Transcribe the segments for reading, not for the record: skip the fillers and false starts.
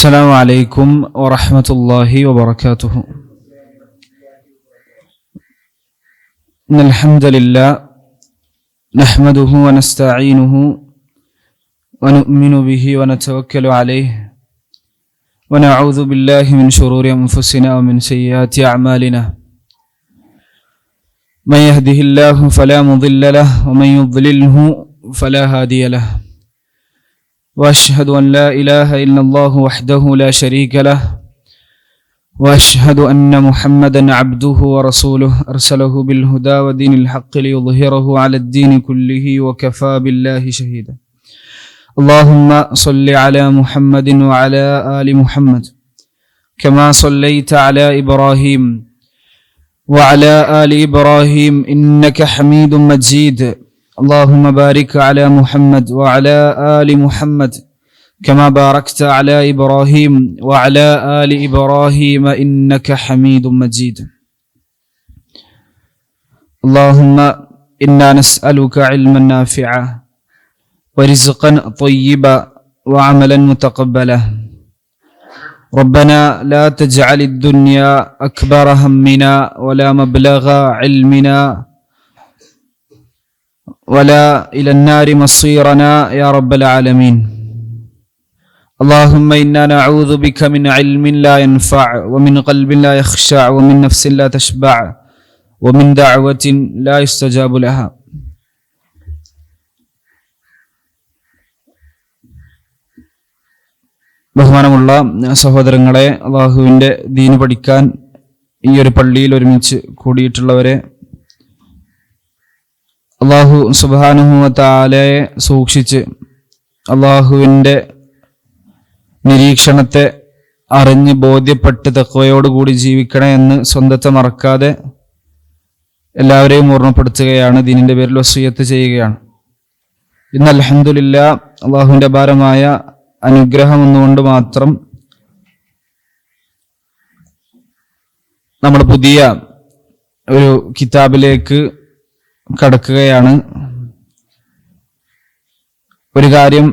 السلام عليكم ورحمة الله وبركاته. إن الحمد لله نحمده ونستعينه ونؤمن به ونتوكل عليه ونعوذ بالله من شرور أنفسنا ومن سيئات أعمالنا. من يهده الله فلا مضل له ومن يضلله فلا هادي له. وأشهد أن لا إله إلا الله وحده لا شريك له وأشهد أن محمدا عبده ورسوله أرسله بالهدى ودين الحق ليظهره على الدين كله وكفى بالله شهيدا. اللهم صل على محمد وعلى آل محمد كما صليت على إبراهيم وعلى آل إبراهيم إنك حميد مجيد. اللهم بارك على محمد وعلى آل محمد كما باركت على إبراهيم وعلى آل إبراهيم إنك حميد مجيد. اللهم إنا نسألك علما نافعا ورزقا طيبا وعملا متقبلا. ربنا لا تجعل الدنيا أكبر همنا ولا مبلغ علمنا ولا إلى النار مصيرنا يا رب العالمين. اللهم إنا نعوذ بك من علم لا ينفع ومن قلب لا يخشع ومن نفس لا تشبع ومن دعوة لا يستجاب لها. ബഹുമാനമുള്ള സഹോദരങ്ങളെ, അള്ളാഹുവിൻ്റെ ദീന് പഠിക്കാൻ ഈ ഒരു പള്ളിയിൽ ഒരുമിച്ച് കൂടിയിട്ടുള്ളവരെ, അള്ളാഹു സുബ്ഹാനഹു വ തആലയെ സൂക്ഷിച്ച് അള്ളാഹുവിൻ്റെ നിരീക്ഷണത്തെ അറിഞ്ഞ് ബോധ്യപ്പെട്ട് തഖ്വയോടുകൂടി ജീവിക്കണേ എന്ന് സ്വന്തത്തെ മറക്കാതെ എല്ലാവരെയും ഓർമ്മപ്പെടുത്തുകയാണ്, ദീനിൻ്റെ പേരിൽ വസിയ്യത്ത് ചെയ്യുകയാണ്. ഇന്ന് അൽഹംദുലില്ലാഹ് അള്ളാഹുവിൻ്റെ അപാരമായ അനുഗ്രഹം ഒന്നുകൊണ്ട് മാത്രം നമ്മൾ പുതിയ ഒരു കിതാബിലേക്ക് കടക്കുകയാണ്. ഒരു കാര്യം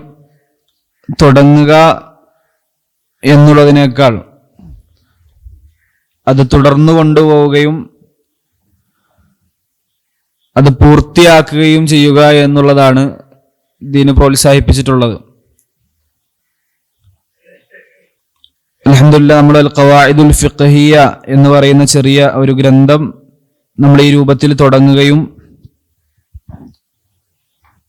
തുടങ്ങുക എന്നുള്ളതിനേക്കാൾ അത് തുടർന്നു കൊണ്ടുപോവുകയും അത് പൂർത്തിയാക്കുകയും ചെയ്യുക എന്നുള്ളതാണ് ദീന് പ്രോത്സാഹിപ്പിച്ചിട്ടുള്ളത്. അൽഹംദുലില്ലാഹ് നമ്മൾ അൽ ഖവാഇദുൽ ഫിഖ്ഹിയ്യ എന്ന് പറയുന്ന ചെറിയ ഒരു ഗ്രന്ഥം നമ്മൾ ഈ രൂപത്തിൽ തുടങ്ങുകയും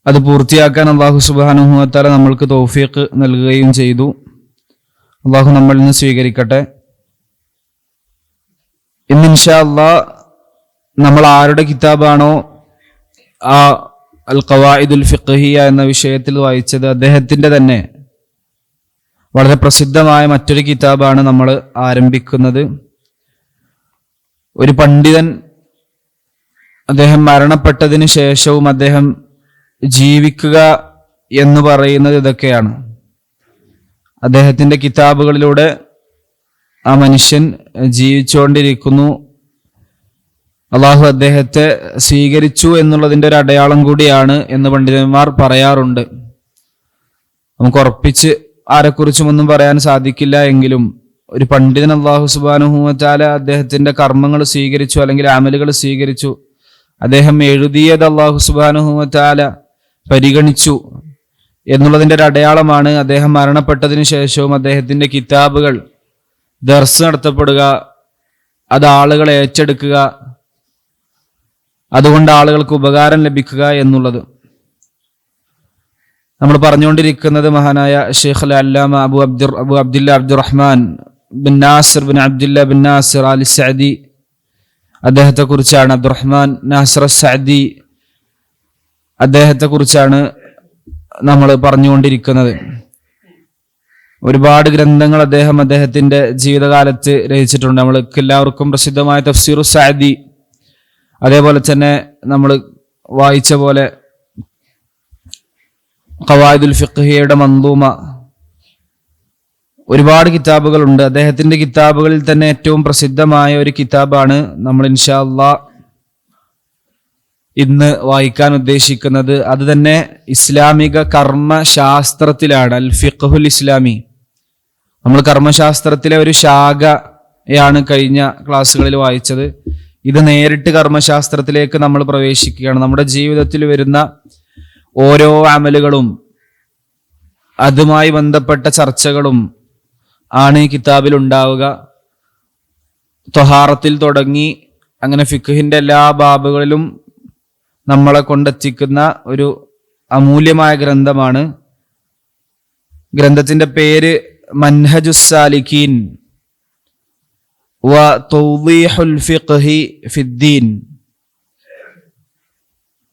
അത് പൂർത്തിയാക്കാൻ അല്ലാഹു സുബ്ഹാനഹു വ തആല നമ്മൾക്ക് തൗഫീഖ് നൽകുകയും ചെയ്തു. അല്ലാഹു നമ്മളിൽ നിന്ന് സ്വീകരിക്കട്ടെ. ഇന്ന് ഇൻഷാ അല്ലാഹ് നമ്മൾ ആരുടെ കിതാബാണോ ആ അൽ ഖവാഇദുൽ ഫിഖ്ഹിയ്യ എന്ന വിഷയത്തിൽ വായിച്ചത്, അദ്ദേഹത്തിന്റെ തന്നെ വളരെ പ്രസിദ്ധമായ മറ്റൊരു കിതാബാണ് നമ്മൾ ആരംഭിക്കുന്നത്. ഒരു പണ്ഡിതൻ അദ്ദേഹം മരണപ്പെട്ടതിന് ശേഷവും അദ്ദേഹം ജീവിക്കുക എന്ന് പറയുന്നത് ഇതൊക്കെയാണ്. അദ്ദേഹത്തിൻ്റെ കിതാബുകളിലൂടെ ആ മനുഷ്യൻ ജീവിച്ചുകൊണ്ടിരിക്കുന്നു. അള്ളാഹു അദ്ദേഹത്തെ സ്വീകരിച്ചു എന്നുള്ളതിൻ്റെ ഒരു അടയാളം കൂടിയാണ് എന്ന് പണ്ഡിതന്മാർ പറയാറുണ്ട്. നമുക്ക് ഉറപ്പിച്ച് ആരെക്കുറിച്ചും ഒന്നും പറയാൻ സാധിക്കില്ല എങ്കിലും ഒരു പണ്ഡിതൻ അള്ളാഹു സുബ്ഹാനഹു വ തആല അദ്ദേഹത്തിൻ്റെ കർമ്മങ്ങൾ സ്വീകരിച്ചു, അല്ലെങ്കിൽ അമലുകൾ സ്വീകരിച്ചു, അദ്ദേഹം എഴുതിയത് അള്ളാഹു സുബ്ഹാനഹു വ തആല പരിഗണിച്ചു എന്നുള്ളതിൻ്റെ ഒരു അടയാളമാണ് അദ്ദേഹം മരണപ്പെട്ടതിന് ശേഷവും അദ്ദേഹത്തിൻ്റെ കിതാബുകൾ ദർസ് നടത്തപ്പെടുക, അത് ആളുകൾ ഏറ്റെടുക്കുക, അതുകൊണ്ട് ആളുകൾക്ക് ഉപകാരം ലഭിക്കുക എന്നുള്ളത്. നമ്മൾ പറഞ്ഞുകൊണ്ടിരിക്കുന്നത് മഹാനായ Sheikh Al Allama Abu Abdullah Abdurrahman bin Nasir bin Abdullah bin Nasir Al Sadi, അദ്ദേഹത്തെ കുറിച്ചാണ്. അബ്ദുറഹ്മാൻ നാസിർ സഅദി, അദ്ദേഹത്തെ കുറിച്ചാണ് നമ്മൾ പറഞ്ഞുകൊണ്ടിരിക്കുന്നത്. ഒരുപാട് ഗ്രന്ഥങ്ങൾ അദ്ദേഹത്തിന്റെ ജീവിതകാലത്ത് രചിച്ചിട്ടുണ്ട്. നമ്മൾക്ക് എല്ലാവർക്കും പ്രസിദ്ധമായ തഫ്സീറു സഅദി, അതേപോലെ തന്നെ നമ്മൾ വായിച്ച പോലെ ഖവാഇദുൽ ഫിഖ്ഹിയ്യയുടെ മൻദൂമ, ഒരുപാട് കിതാബുകളുണ്ട്. അദ്ദേഹത്തിന്റെ കിതാബുകളിൽ തന്നെ ഏറ്റവും പ്രസിദ്ധമായ ഒരു കിതാബാണ് നമ്മൾ ഇൻഷാ അല്ലാഹ് ഇന്ന് വായിക്കാൻ ഉദ്ദേശിക്കുന്നത്. അത് തന്നെ ഇസ്ലാമിക കർമ്മശാസ്ത്രത്തിലാണ്, അൽ ഫിഖ്ഹുൽ ഇസ്ലാമി. നമ്മൾ കർമ്മശാസ്ത്രത്തിലെ ഒരു ശാഖയാണ് കഴിഞ്ഞ ക്ലാസ്സുകളിൽ വായിച്ചത്. ഇത് നേരിട്ട് കർമ്മശാസ്ത്രത്തിലേക്ക് നമ്മൾ പ്രവേശിക്കുകയാണ്. നമ്മുടെ ജീവിതത്തിൽ വരുന്ന ഓരോ അമലുകളും അതുമായി ബന്ധപ്പെട്ട ചർച്ചകളും ആണ് ഈ കിതാബിൽ ഉണ്ടാവുക. ത്വഹാറത്തിൽ തുടങ്ങി അങ്ങനെ ഫിഖ്ഹിന്റെ എല്ലാ ബാബുകളിലും നമ്മളെ കൊണ്ടെത്തിക്കുന്ന ഒരു അമൂല്യമായ ഗ്രന്ഥമാണ്. ഗ്രന്ഥത്തിന്റെ പേര് മൻഹജുസ് സാലിക്കീൻ വ തൗദീഹുൽ ഫിഖ്ഹി ഫിദ്ദീൻ.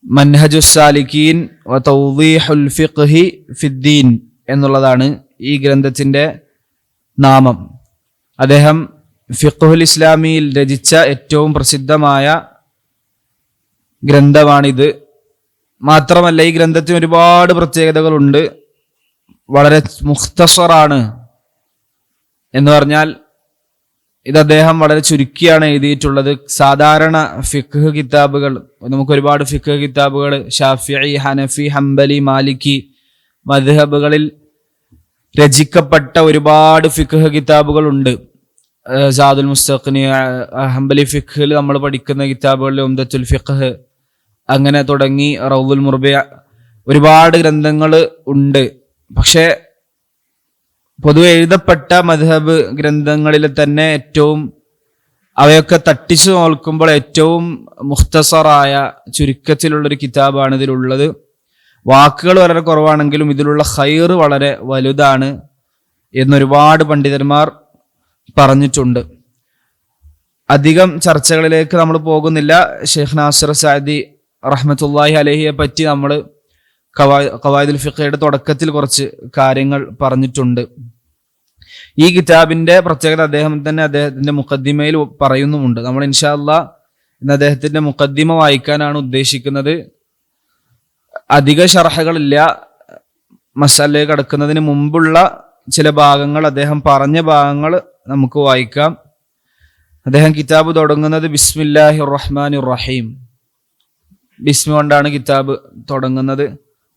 മൻഹജുസ് സാലിക്കീൻ വ തൗദീഹുൽ ഫിഖ്ഹി ഫിദ്ദീൻ എന്നുള്ളതാണ് ഈ ഗ്രന്ഥത്തിന്റെ നാമം. അദ്ദേഹം ഫിഖ്ഹുൽ ഇസ്ലാമിയിൽ രചിച്ച ഏറ്റവും പ്രസിദ്ധമായ ഗ്രന്ഥമാണിത്. മാത്രമല്ല ഈ ഗ്രന്ഥത്തിന് ഒരുപാട് പ്രത്യേകതകളുണ്ട്. വളരെ മുഖ്തസറാണ് എന്ന് പറഞ്ഞാൽ ഇത് അദ്ദേഹം വളരെ ചുരുക്കിയാണ് എഴുതിയിട്ടുള്ളത്. സാധാരണ ഫിഖ്ഹ് കിതാബുകൾ, നമുക്ക് ഒരുപാട് ഫിഖ്ഹ് കിതാബുകൾ ഷാഫിഈ, ഹനഫി, ഹംബലി, മാലിക്കി മദ്ഹബുകളിൽ രചിക്കപ്പെട്ട ഒരുപാട് ഫിഖ്ഹ് കിതാബുകൾ ഉണ്ട്. സാദുൽ മുസ്തഖ്നി, ഹംബലി ഫിഖ്ഹിൽ നമ്മൾ പഠിക്കുന്ന കിതാബുകളിൽ ഉംദത്തുൽ ഫിഖ്ഹ്, അങ്ങനെ തുടങ്ങി റൗദുൽ മുർബിഅ, ഒരുപാട് ഗ്രന്ഥങ്ങൾ ഉണ്ട്. പക്ഷെ പൊതുവെ എഴുതപ്പെട്ട മദ്ഹബ് ഗ്രന്ഥങ്ങളിൽ തന്നെ ഏറ്റവും അവയൊക്കെ തട്ടിച്ചു നോക്കുമ്പോൾ ഏറ്റവും മുഖ്തസറായ ചുരുക്കത്തിലുള്ളൊരു കിതാബാണ് ഇതിലുള്ളത്. വാക്കുകൾ വളരെ കുറവാണെങ്കിലും ഇതിലുള്ള ഖൈർ വളരെ വലുതാണ് എന്നൊരുപാട് പണ്ഡിതന്മാർ പറഞ്ഞിട്ടുണ്ട്. അധികം ചർച്ചകളിലേക്ക് നമ്മൾ പോകുന്നില്ല. ഷെയ്ഖ് നാസിർ സഅദി റഹ്മത്തുള്ളാഹി അലൈഹിയെ പറ്റി നമ്മൾ ഖവായിദുൽ ഫിഖ്ഹയുടെ തുടക്കത്തിൽ കുറച്ച് കാര്യങ്ങൾ പറഞ്ഞിട്ടുണ്ട്. ഈ കിതാബിന്റെ പ്രത്യേകത അദ്ദേഹത്തിന്റെ മുഖദ്ദിമയിൽ പറയുന്നുമുണ്ട്. നമ്മൾ ഇൻഷാ അല്ലാഹ് ഇന്ന് അദ്ദേഹത്തിന്റെ മുഖദ്ദിമ വായിക്കാനാണ് ഉദ്ദേശിക്കുന്നത്. അധിക ശർഹകളില്ല. മസാലയിലേക്ക് കടക്കുന്നതിന് മുമ്പുള്ള ചില ഭാഗങ്ങൾ, അദ്ദേഹം പറഞ്ഞ ഭാഗങ്ങൾ നമുക്ക് വായിക്കാം. അദ്ദേഹം കിതാബ് തുടങ്ങുന്നത് ബിസ്മില്ലാഹിർ റഹ്മാനിർ റഹീം, ബിസ്മി കൊണ്ടാണ് കിതാബ് തുടങ്ങുന്നത്.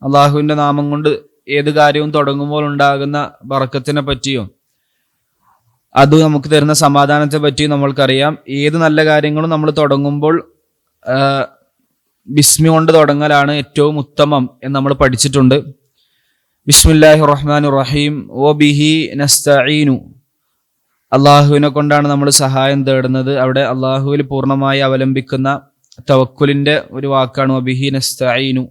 അള്ളാഹുവിന്റെ നാമം കൊണ്ട് ഏത് കാര്യവും തുടങ്ങുമ്പോൾ ഉണ്ടാകുന്ന ബറക്കത്തിനെ പറ്റിയും അത് നമുക്ക് തരുന്ന സമാധാനത്തെ പറ്റിയും നമ്മൾക്കറിയാം. ഏത് നല്ല കാര്യങ്ങളും നമ്മൾ തുടങ്ങുമ്പോൾ ബിസ്മി കൊണ്ട് തുടങ്ങലാണ് ഏറ്റവും ഉത്തമം എന്ന് നമ്മൾ പഠിച്ചിട്ടുണ്ട്. ബിസ്മില്ലാഹിർ റഹ്മാനിർ റഹീം വ ബിഹി നസ്തഈനു, അള്ളാഹുവിനെ കൊണ്ടാണ് നമ്മൾ സഹായം തേടുന്നത്. അവിടെ അള്ളാഹുവിൽ പൂർണ്ണമായി അവലംബിക്കുന്ന തവക്കുലിന്റെ ഒരു വാക്കാണ് വ ബിഹി നസ്തഈനു.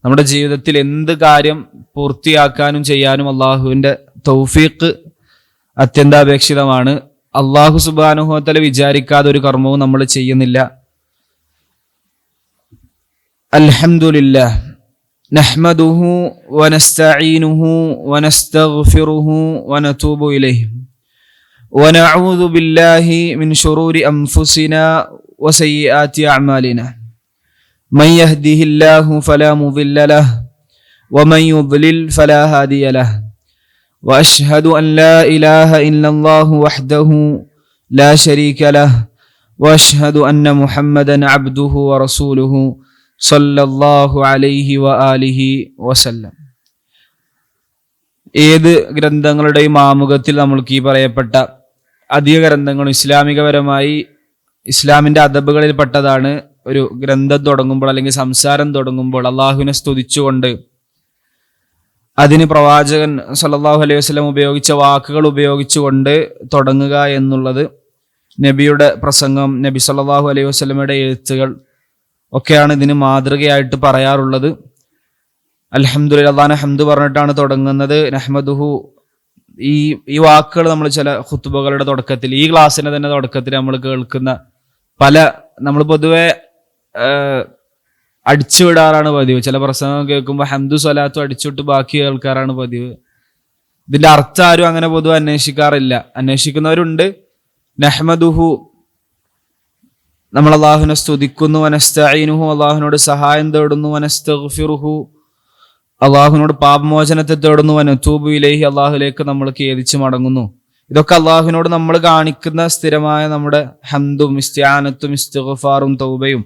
നമ്മുടെ ജീവിതത്തിൽ എന്ത് കാര്യം പൂർത്തിയാക്കാനും ചെയ്യാനും അള്ളാഹുവിന്റെ തൗഫീഖ് അത്യന്താപേക്ഷിതമാണ്. അള്ളാഹു സുബ്ഹാനഹു വ തആല വിചാരിക്കാതെ ഒരു കർമ്മവും നമ്മൾ ചെയ്യുന്നില്ല. അൽഹംദുലില്ലാഹ് നഹ്മദുഹു വനസ്തഈനുഹു വനസ്തഗ്ഫിറുഹു വനതൂബു ഇലൈഹി വനഊദു ബില്ലാഹി മിൻ ശുറൂരി അൻഫുസിനാ വസയ്യിആതി അഅമാലിനാ മൻ യഹ്ദിഹില്ലാഹു ഫലാ മുദില്ല ലഹു വമൻ യുദ്ലിൽ ഫലാ ഹാദിയ ലഹു വഅശ്ഹദു അൻ ലാ ഇലാഹ ഇല്ലല്ലാഹു വഹ്ദഹു ലാ ശരീക ലഹു വഅശ്ഹദു അന്ന മുഹമ്മദൻ അബ്ദുഹു വറസൂലുഹു സല്ലല്ലാഹു അലൈഹി വആലിഹി വസല്ലം. ഏത് ഗ്രന്ഥങ്ങളുടെയും ആമുഖത്തിൽ നമ്മൾക്ക് ഈ പറയപ്പെട്ട അധിക ഗ്രന്ഥങ്ങളും ഇസ്ലാമികപരമായി ഇസ്ലാമിന്റെ അദബുകളിൽ പെട്ടതാണ്. ഒരു ഗ്രന്ഥം തുടങ്ങുമ്പോൾ അല്ലെങ്കിൽ സംസാരം തുടങ്ങുമ്പോൾ അള്ളാഹുവിനെ സ്തുതിച്ചുകൊണ്ട് അതിന് പ്രവാചകൻ സല്ലല്ലാഹു അലൈഹി വസല്ലം ഉപയോഗിച്ച വാക്കുകൾ ഉപയോഗിച്ചുകൊണ്ട് തുടങ്ങുക എന്നുള്ളത് നബിയുടെ പ്രസംഗം, നബി സല്ലല്ലാഹു അലൈഹി വസല്ലമയുടെ എഴുത്തുകൾ ഒക്കെയാണ് ഇതിന് മാതൃകയായിട്ട് പറയാറുള്ളത്. അൽഹംദുലില്ലാഹ്, അല്ലാഹുവിനെ ഹംദ് പറഞ്ഞിട്ടാണ് തുടങ്ങുന്നത്. നഹ്മദുഹു, ഈ വാക്കുകൾ നമ്മൾ ചില ഖുത്ബകളുടെ തുടക്കത്തിൽ, ഈ ക്ലാസ്സിന്റെ തന്നെ തുടക്കത്തിൽ നമ്മൾ കേൾക്കുന്ന നമ്മൾ പൊതുവെ അടിച്ചുവിടാറാണ് പതിവ്. ചില പ്രസംഗം കേൾക്കുമ്പോൾ ഹംദു സ്വലാത്തും അടിച്ചുവിട്ട് ബാക്കി കേൾക്കാറാണ് പതിവ്. ഇതിന്റെ അർത്ഥം ആരും അങ്ങനെ പൊതുവെ അന്വേഷിക്കാറില്ല. അന്വേഷിക്കുന്നവരുണ്ട്. നഹ്മദുഹു, നമ്മൾ അള്ളാഹുവിനെ സ്തുതിക്കുന്നു. വനസ്തഈനുഹു, അള്ളാഹുവിനോട് സഹായം തേടുന്നു. വനസ്തഗ്ഫിറുഹു, അള്ളാഹുവിനോട് പാപമോചനത്തെ തേടുന്നു. വനതൂബു ഇലൈഹി, അള്ളാഹുലേക്ക് നമ്മൾ ഖേദിച്ച് മടങ്ങുന്നു. ഇതൊക്കെ അള്ളാഹുവിനോട് നമ്മൾ കാണിക്കുന്ന സ്ഥിരമായ നമ്മുടെ ഹംദും ഇസ്തിആനത്തും ഇസ്തിഗ്ഫാറും തൗബയും.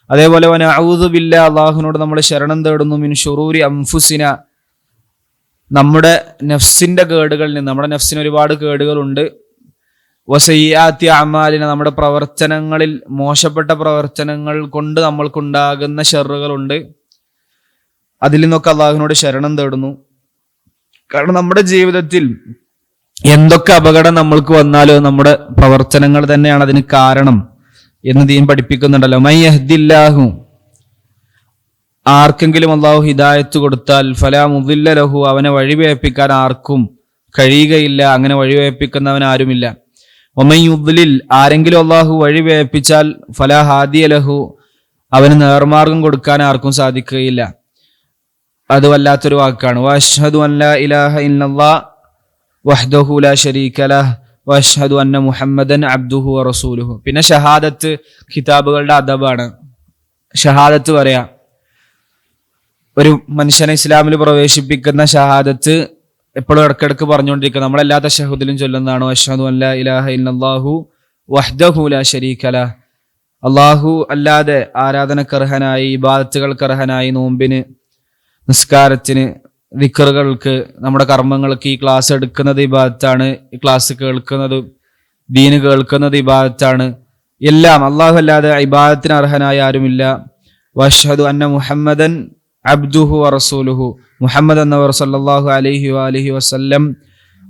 അതേപോലെ വനഊദു ബില്ലാഹ്, അള്ളാഹുവിനോട് നമ്മൾ ശരണം തേടുന്നു. മിൻ ശുറൂരി അൻഫുസിന, നമ്മുടെ നഫ്സിന്റെ കേടുകളിൽ നിന്ന്. നമ്മുടെ നഫ്സിന് ഒരുപാട് കേടുകളുണ്ട്. വസയ്യാത്തി അമാലിന, നമ്മുടെ പ്രവർത്തനങ്ങളിൽ മോശപ്പെട്ട പ്രവർത്തനങ്ങൾ കൊണ്ട് നമ്മൾക്കുണ്ടാകുന്ന ഷർറുകളുണ്ട്. അതിൽ നിന്നൊക്കെ അള്ളാഹുവിനോട് ശരണം തേടുന്നു. കാരണം നമ്മുടെ ജീവിതത്തിൽ എന്തൊക്കെ അപകടം നമ്മൾക്ക് വന്നാലും നമ്മുടെ പ്രവർത്തനങ്ങൾ തന്നെയാണ് അതിന് കാരണം എന്ന് ദീൻ പഠിപ്പിക്കുന്നുണ്ടല്ലോ. മൻ യഹ്ദില്ലാഹു, ആർക്കെങ്കിലും അള്ളാഹു ഹിദായത്ത് കൊടുത്താൽ ഫലാ മുദില്ല ലഹു, അവനെ വഴിവേപ്പിക്കാൻ ആർക്കും കഴിയുകയില്ല, അങ്ങനെ വഴിവേപ്പിക്കുന്നവൻ ആരുമില്ല. വമൻ യുദ്ലിൽ, ആരെങ്കിലും അള്ളാഹു വഴിവേപ്പിച്ചാൽ ഫലാ ഹാദിയ ലഹു, അവന് നേർമാർഗം കൊടുക്കാൻ ആർക്കും സാധിക്കുകയില്ല. അത് വല്ലാത്തൊരു വാക്കാണ്. വഅശ്ഹദു അൻ ലാ ഇലാഹ ഇല്ലല്ലാഹ് വഹ്ദഹു ലാ ശരീക ലഹ് വഅശ്ഹദു അന്ന മുഹമ്മദൻ അബ്ദുഹു വറസൂലുഹു. പിന്നെ ഷഹാദത്ത് കിതാബുകളുടെ അദബാണ്. ഷഹാദത്ത് പറയാ, ഒരു മനുഷ്യനെ ഇസ്ലാമിൽ പ്രവേശിപ്പിക്കുന്ന ഷഹാദത്ത് എപ്പോഴും ഇടക്കിടക്ക് പറഞ്ഞുകൊണ്ടിരിക്കുക. നമ്മളെല്ലാ തശഹുദിലും ചൊല്ലുന്നതാണ്. അശ്ഹദു അൻ ലാ ഇലാഹ ഇല്ലല്ലാഹു വഹ്ദഹു ലാ ശരീക ലഹ്, അല്ലാഹു അല്ലാതെ ആരാധനക്കർഹനായി, ഇബാദത്തുകൾക്കർഹനായി, നോമ്പിന്, നിസ്കാരത്തിന്, ദിക്റുകൾക്ക്, നമ്മുടെ കർമ്മങ്ങൾക്ക്. ഈ ക്ലാസ് എടുക്കുന്നത് ഇബാദത്താണ്, ഈ ക്ലാസ് കേൾക്കുന്നത്, ദീന് കേൾക്കുന്നത് ഇബാദത്താണ്. എല്ലാം അല്ലാഹു അല്ലാതെ ഇബാദത്തിന് അർഹനായ ആരുമില്ല. വഅശ്ഹദു അന്ന മുഹമ്മദൻ അബ്ദുഹു വറസൂലുഹു, മുഹമ്മദ് എന്നവർ സല്ലല്ലാഹു അലൈഹി വഅലിഹി വസല്ലം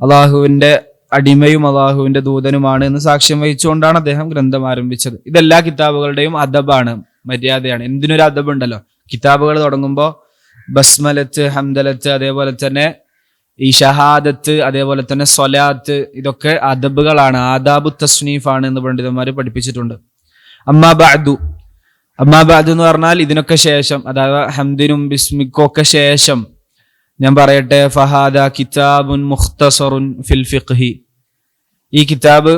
അള്ളാഹുവിന്റെ അടിമയും അള്ളാഹുവിന്റെ ദൂതനുമാണ് എന്ന് സാക്ഷ്യം വഹിച്ചുകൊണ്ടാണ് അദ്ദേഹം ഗ്രന്ഥം ആരംഭിച്ചത്. ഇതെല്ലാ കിതാബുകളുടെയും അദബാണ്, മര്യാദയാണ്. എന്തിനൊരു അദബ് ഉണ്ടല്ലോ. കിതാബുകൾ തുടങ്ങുമ്പോൾ ബസ്മലത്ത്, ഹംദലത്ത്, അതേപോലെ തന്നെ ഈ ഷഹാദത്ത്, അതേപോലെ തന്നെ സ്വലാത്ത്, ഇതൊക്കെ അദബുകളാണ്, ആദാബു തസ്നീഫാണ് എന്ന് പണ്ഡിതന്മാർ പഠിപ്പിച്ചിട്ടുണ്ട്. അമ്മാ ബഅദു, അമ്മാ ബഅദു എന്ന് പറഞ്ഞാൽ ഇതിനൊക്കെ ശേഷം, അതായത് ഹംദിനും ബിസ്മിക്കും ഒക്കെ ശേഷം ഞാൻ പറയട്ടെ. ഫഹാദ കിതാബുൻ മുഖ്തസറുൻ ഫിൽ ഫിഖ്ഹി, ഈ കിതാബ്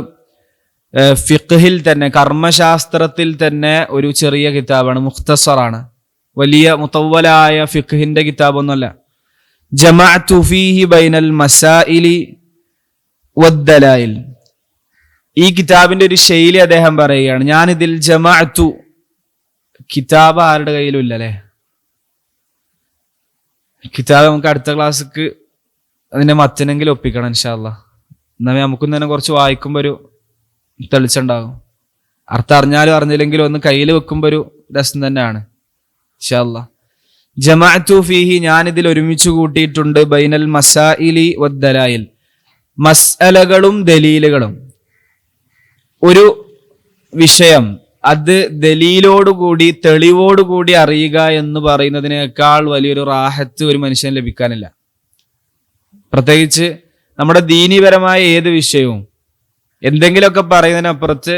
ഫിഖ്ഹിൽ തന്നെ, കർമ്മശാസ്ത്രത്തിൽ തന്നെ ഒരു ചെറിയ കിതാബാണ്, മുഖ്തസറാണ്, വലിയ മുതവ്വലായ ഫിഖ്ഹിന്റെ കിതാബൊന്നുമല്ല. ജമഅതു ഫീഹി ബൈനൽ മസായിലി വദ്ദലായിൽ, ഈ കിതാബിന്റെ ഒരു ശൈലി അദ്ദേഹം പറയുകയാണ്. ഞാനിതിൽ ജമഅതു, കിതാബ് ആരുടെ കയ്യിലും ഇല്ലല്ലേ. കിതാബ് നമുക്ക് അടുത്ത ക്ലാസ്സിക്ക് അതിന്റെ മത്തിനെങ്കിലും ഒപ്പിക്കണം ഇൻഷാ അല്ലാഹ്. എന്നാൽ നമുക്കും തന്നെ കുറച്ച് വായിക്കുമ്പോൾ ഒരു തെളിച്ചുണ്ടാകും. അർത്ഥം അറിഞ്ഞാലും അറിഞ്ഞില്ലെങ്കിലും ഒന്ന് കയ്യിൽ വെക്കുമ്പോൾ ഒരു രസം തന്നെയാണ് ഇൻഷാ അല്ലാഹ്. ജമഅതു ഫീഹി, ഞാനിതിൽ ഒരുമിച്ച് കൂട്ടിയിട്ടുണ്ട്. ബൈനൽ മസായിലി വദ്ദലായിൽ, മസ്അലകളും ദലീലുകളും. ഒരു വിഷയം അത് ദലീലോടുകൂടി, തെളിവോടുകൂടി അറിയുക എന്ന് പറയുന്നതിനേക്കാൾ വലിയൊരു റാഹത്ത് ഒരു മനുഷ്യന് ലഭിക്കാനില്ല. പ്രത്യേകിച്ച് നമ്മുടെ ദീനീപരമായ ഏത് വിഷയവും എന്തെങ്കിലുമൊക്കെ പറയുന്നതിനപ്പുറത്ത്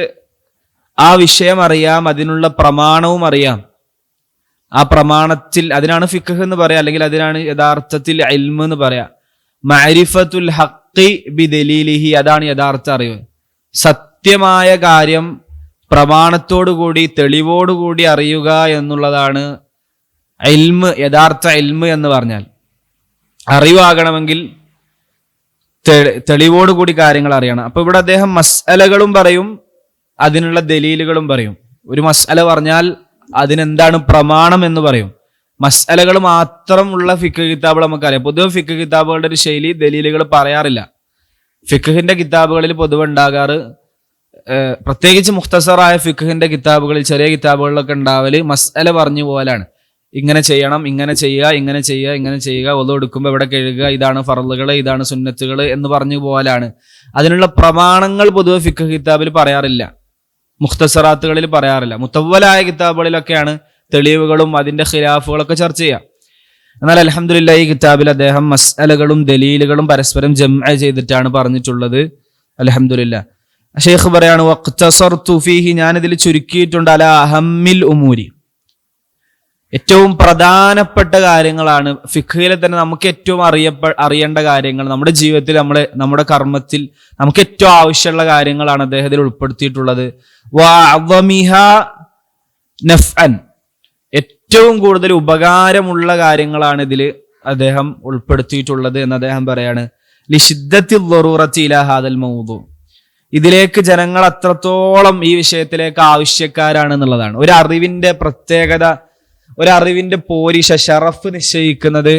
ആ വിഷയം അറിയാം, അതിനുള്ള പ്രമാണവും അറിയാം. ആ പ്രമാണത്തിൽ, അതിനാണ് ഫിഖ് എന്ന് പറയാം, അല്ലെങ്കിൽ അതിനാണ് യഥാർത്ഥത്തിൽ ഇൽമ് എന്ന് പറയാം. മഅരിഫത്തുൽ ഹഖ് ബിദലീലിഹി, അതാണ് യഥാർത്ഥ അറിവ്. സത്യമായ കാര്യം പ്രമാണത്തോടുകൂടി, തെളിവോടുകൂടി അറിയുക എന്നുള്ളതാണ് ഇൽമ്, യഥാർത്ഥ ഇൽമ് എന്ന് പറഞ്ഞാൽ. അറിവാകണമെങ്കിൽ തെളിവോടുകൂടി കാര്യങ്ങൾ അറിയണം. അപ്പൊ ഇവിടെ അദ്ദേഹം മസ്അലകളും പറയും, അതിനുള്ള ദലീലുകളും പറയും. ഒരു മസ്അല പറഞ്ഞാൽ അതിനെന്താണ് പ്രമാണം എന്ന് പറയും. മസ്അലകൾ മാത്രമുള്ള ഫിഖ് കിതാബുകൾ നമുക്കറിയാം. പൊതുവെ ഫിഖ് കിതാബുകളുടെ ഒരു ശൈലി ദലീലുകൾ പറയാറില്ല. ഫിഖിന്റെ കിതാബുകളിൽ പൊതുവെ ഉണ്ടാകാറ്, പ്രത്യേകിച്ച് മുഖ്തസറായ ഫിഖിന്റെ കിതാബുകളിൽ, ചെറിയ കിതാബുകളിലൊക്കെ ഉണ്ടാവല് മസ്അല പറഞ്ഞു പോലാണ്. ഇങ്ങനെ ചെയ്യണം, ഇങ്ങനെ ചെയ്യുക, ഇങ്ങനെ ചെയ്യുക, ഇങ്ങനെ ചെയ്യുക, ഒളു എടുക്കുമ്പോൾ ഇവിടെ കഴുകുക, ഇതാണ് ഫർളുകൾ, ഇതാണ് സുന്നത്തുകൾ എന്ന് പറഞ്ഞു പോലാണ്. അതിനുള്ള പ്രമാണങ്ങൾ പൊതുവെ ഫിഖ് കിതാബിൽ പറയാറില്ല, മുഖ്തസറാത്തുകളിൽ പറയാറില്ല. മുതവ്വലായ കിതാബുകളിലൊക്കെയാണ് തെളിവുകളും അതിന്റെ ഖിലാഫുകളൊക്കെ ചർച്ച ചെയ്യുക. എന്നാൽ അൽഹംദുലില്ലാഹ് ഈ കിതാബിൽ അദ്ദേഹം മസ്അലകളും ദലീലുകളും പരസ്പരം ജംഅ ചെയ്തിട്ടാണ് പറഞ്ഞിട്ടുള്ളത്. അൽഹംദുലില്ലാഹ്. ശൈഖ് പറയാണ്, വഖ്തസർതു ഫീഹി, ഞാനിതിൽ ചുരുക്കിയിട്ടുണ്ട്, അലാ അഹമ്മിൽ ഉമൂരി, ഏറ്റവും പ്രധാനപ്പെട്ട കാര്യങ്ങളാണ്. ഫിഖ്ഹിലെ തന്നെ നമുക്ക് ഏറ്റവും അറിയേണ്ട കാര്യങ്ങൾ, നമ്മുടെ ജീവിതത്തിൽ, നമ്മുടെ കർമ്മത്തിൽ നമുക്ക് ഏറ്റവും ആവശ്യമുള്ള കാര്യങ്ങളാണ് അദ്ദേഹത്തിൽ ഉൾപ്പെടുത്തിയിട്ടുള്ളത്. വഅദമിഹാ നഫ്അൻ, ഏറ്റവും കൂടുതൽ ഉപകാരമുള്ള കാര്യങ്ങളാണ് ഇതിൽ അദ്ദേഹം ഉൾപ്പെടുത്തിയിട്ടുള്ളത് എന്ന് അദ്ദേഹം പറയാണ്. ലിശിദ്ദത്തി ദറൂറത്തി ഇലാ ഹാദൽ മൗദൂ, ഇതിലേക്ക് ജനങ്ങൾ അത്രത്തോളം ഈ വിഷയത്തിലേക്ക് ആവശ്യക്കാരാണ് എന്നുള്ളതാണ്. ഒരു അറിവിന്റെ പ്രത്യേകത, ഒരറിവിന്റെ പോരിശ, ഷറഫ് നിശ്ചയിക്കുന്നത്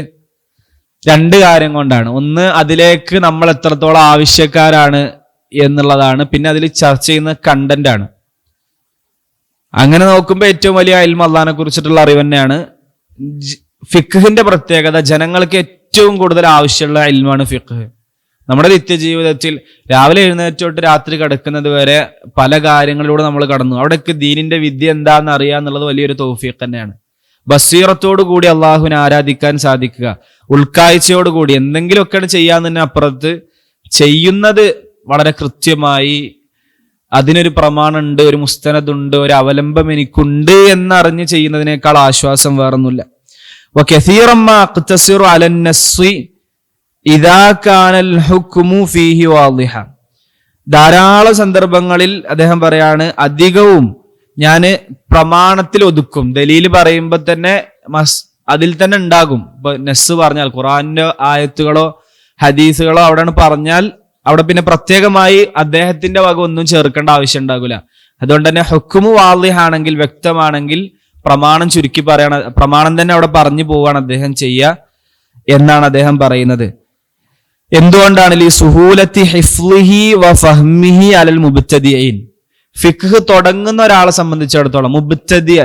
രണ്ട് കാര്യം കൊണ്ടാണ്. ഒന്ന്, അതിലേക്ക് നമ്മൾ എത്രത്തോളം ആവശ്യക്കാരാണ് എന്നുള്ളതാണ്. പിന്നെ അതിൽ ചർച്ച ചെയ്യുന്ന കണ്ടന്റ് ആണ്. അങ്ങനെ നോക്കുമ്പോൾ ഏറ്റവും വലിയ ഇൽമ് അള്ളാഹിനെ കുറിച്ചിട്ടുള്ള അറിവ് തന്നെയാണ്. ഫിഖ്ഹിന്റെ പ്രത്യേകത, ജനങ്ങൾക്ക് ഏറ്റവും കൂടുതൽ ആവശ്യമുള്ള ഇൽമാണ് ഫിഖ്ഹ്. നമ്മുടെ നിത്യജീവിതത്തിൽ രാവിലെ എഴുന്നേറ്റ് തൊട്ട് രാത്രി കിടക്കുന്നത് വരെ പല കാര്യങ്ങളിലൂടെ നമ്മൾ കടന്നു. അവിടേക്ക് ദീനിന്റെ വിദ്യ എന്താണെന്ന് അറിയാന്നുള്ളത് വലിയൊരു തൗഫീഖ് തന്നെയാണ്. ബസീറത്തോടു കൂടി അള്ളാഹുവിനെ ആരാധിക്കാൻ സാധിക്കുക, ഉൾക്കാഴ്ചയോടുകൂടി എന്തെങ്കിലുമൊക്കെ ചെയ്യാൻ തന്നെ അപ്പുറത്ത് ചെയ്യുന്നത് വളരെ കൃത്യമായി അതിനൊരു പ്രമാണമുണ്ട്, ഒരു മുസ്തനദുണ്ട്, ഒരു അവലംബം എനിക്കുണ്ട് എന്നറിഞ്ഞ് ചെയ്യുന്നതിനേക്കാൾ ആശ്വാസം വേറൊന്നുമില്ല. ധാരാളം സന്ദർഭങ്ങളിൽ അദ്ദേഹം പറയാണ്, അധികവും ഞാന് പ്രമാണത്തിൽ ഒതുക്കും. ദലീല് പറയുമ്പോൾ തന്നെ അതിൽ തന്നെ ഉണ്ടാകും. ഇപ്പൊ നസ് പറഞ്ഞാൽ ഖുറാന്റെ ആയത്തുകളോ ഹദീസുകളോ അവിടെ പറഞ്ഞാൽ അവിടെ പിന്നെ പ്രത്യേകമായി അദ്ദേഹത്തിന്റെ വക ഒന്നും ചേർക്കേണ്ട ആവശ്യം ഉണ്ടാകില്ല. അതുകൊണ്ട് തന്നെ ഹുക്കുമു വാളിഹാണെങ്കിൽ, വ്യക്തമാണെങ്കിൽ പ്രമാണം ചുരുക്കി പറയണ, പ്രമാണം തന്നെ അവിടെ പറഞ്ഞു പോവാണ് അദ്ദേഹം ചെയ്യുക എന്നാണ് അദ്ദേഹം പറയുന്നത്. എന്തുകൊണ്ടാണ് ഈ സുഹൂലത്തി ഹിഫ്ളിഹി വ ഫഹ്മിഹി അലൽ മുബ്തദിഈൻ. ഫിഖ് തുടങ്ങുന്ന ഒരാളെ സംബന്ധിച്ചിടത്തോളം, മുബ്തദി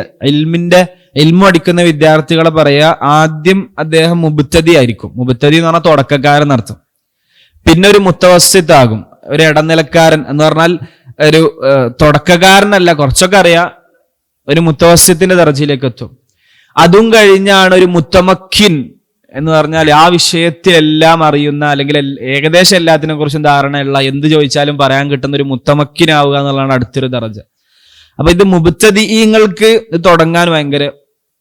ഇൽമു പഠിക്കുന്ന വിദ്യാർത്ഥികളെ പറയാ, ആദ്യം അദ്ദേഹം മുബ്തദി ആയിരിക്കും. മുബ്തദി എന്ന് പറഞ്ഞാൽ തുടക്കക്കാരൻ എന്നർത്ഥം. പിന്നെ ഒരു മുത്തവസ്സിത്ത് ആകും, ഒരു ഇടനിലക്കാരൻ എന്ന് പറഞ്ഞാൽ ഒരു തുടക്കക്കാരനല്ല, കുറച്ചൊക്കെ അറിയാം, ഒരു മുത്തവസ്സിത്തിന്റെ ദർജയിലേക്ക് എത്തും. അതും കഴിഞ്ഞാണ് ഒരു മുത്തമക്കിൻ എന്ന് പറഞ്ഞാൽ ആ വിഷയത്തിലെല്ലാം അറിയുന്ന, അല്ലെങ്കിൽ ഏകദേശം എല്ലാത്തിനെ കുറിച്ചും ധാരണയുള്ള, എന്ത് ചോദിച്ചാലും പറയാൻ കിട്ടുന്ന ഒരു മുത്തമക്കിനാവുക എന്നുള്ളതാണ് അടുത്തൊരു ദർജ. അപ്പൊ ഇത് മുബ്തദീങ്ങൾക്ക് ഇത് തുടങ്ങാൻ ഭയങ്കര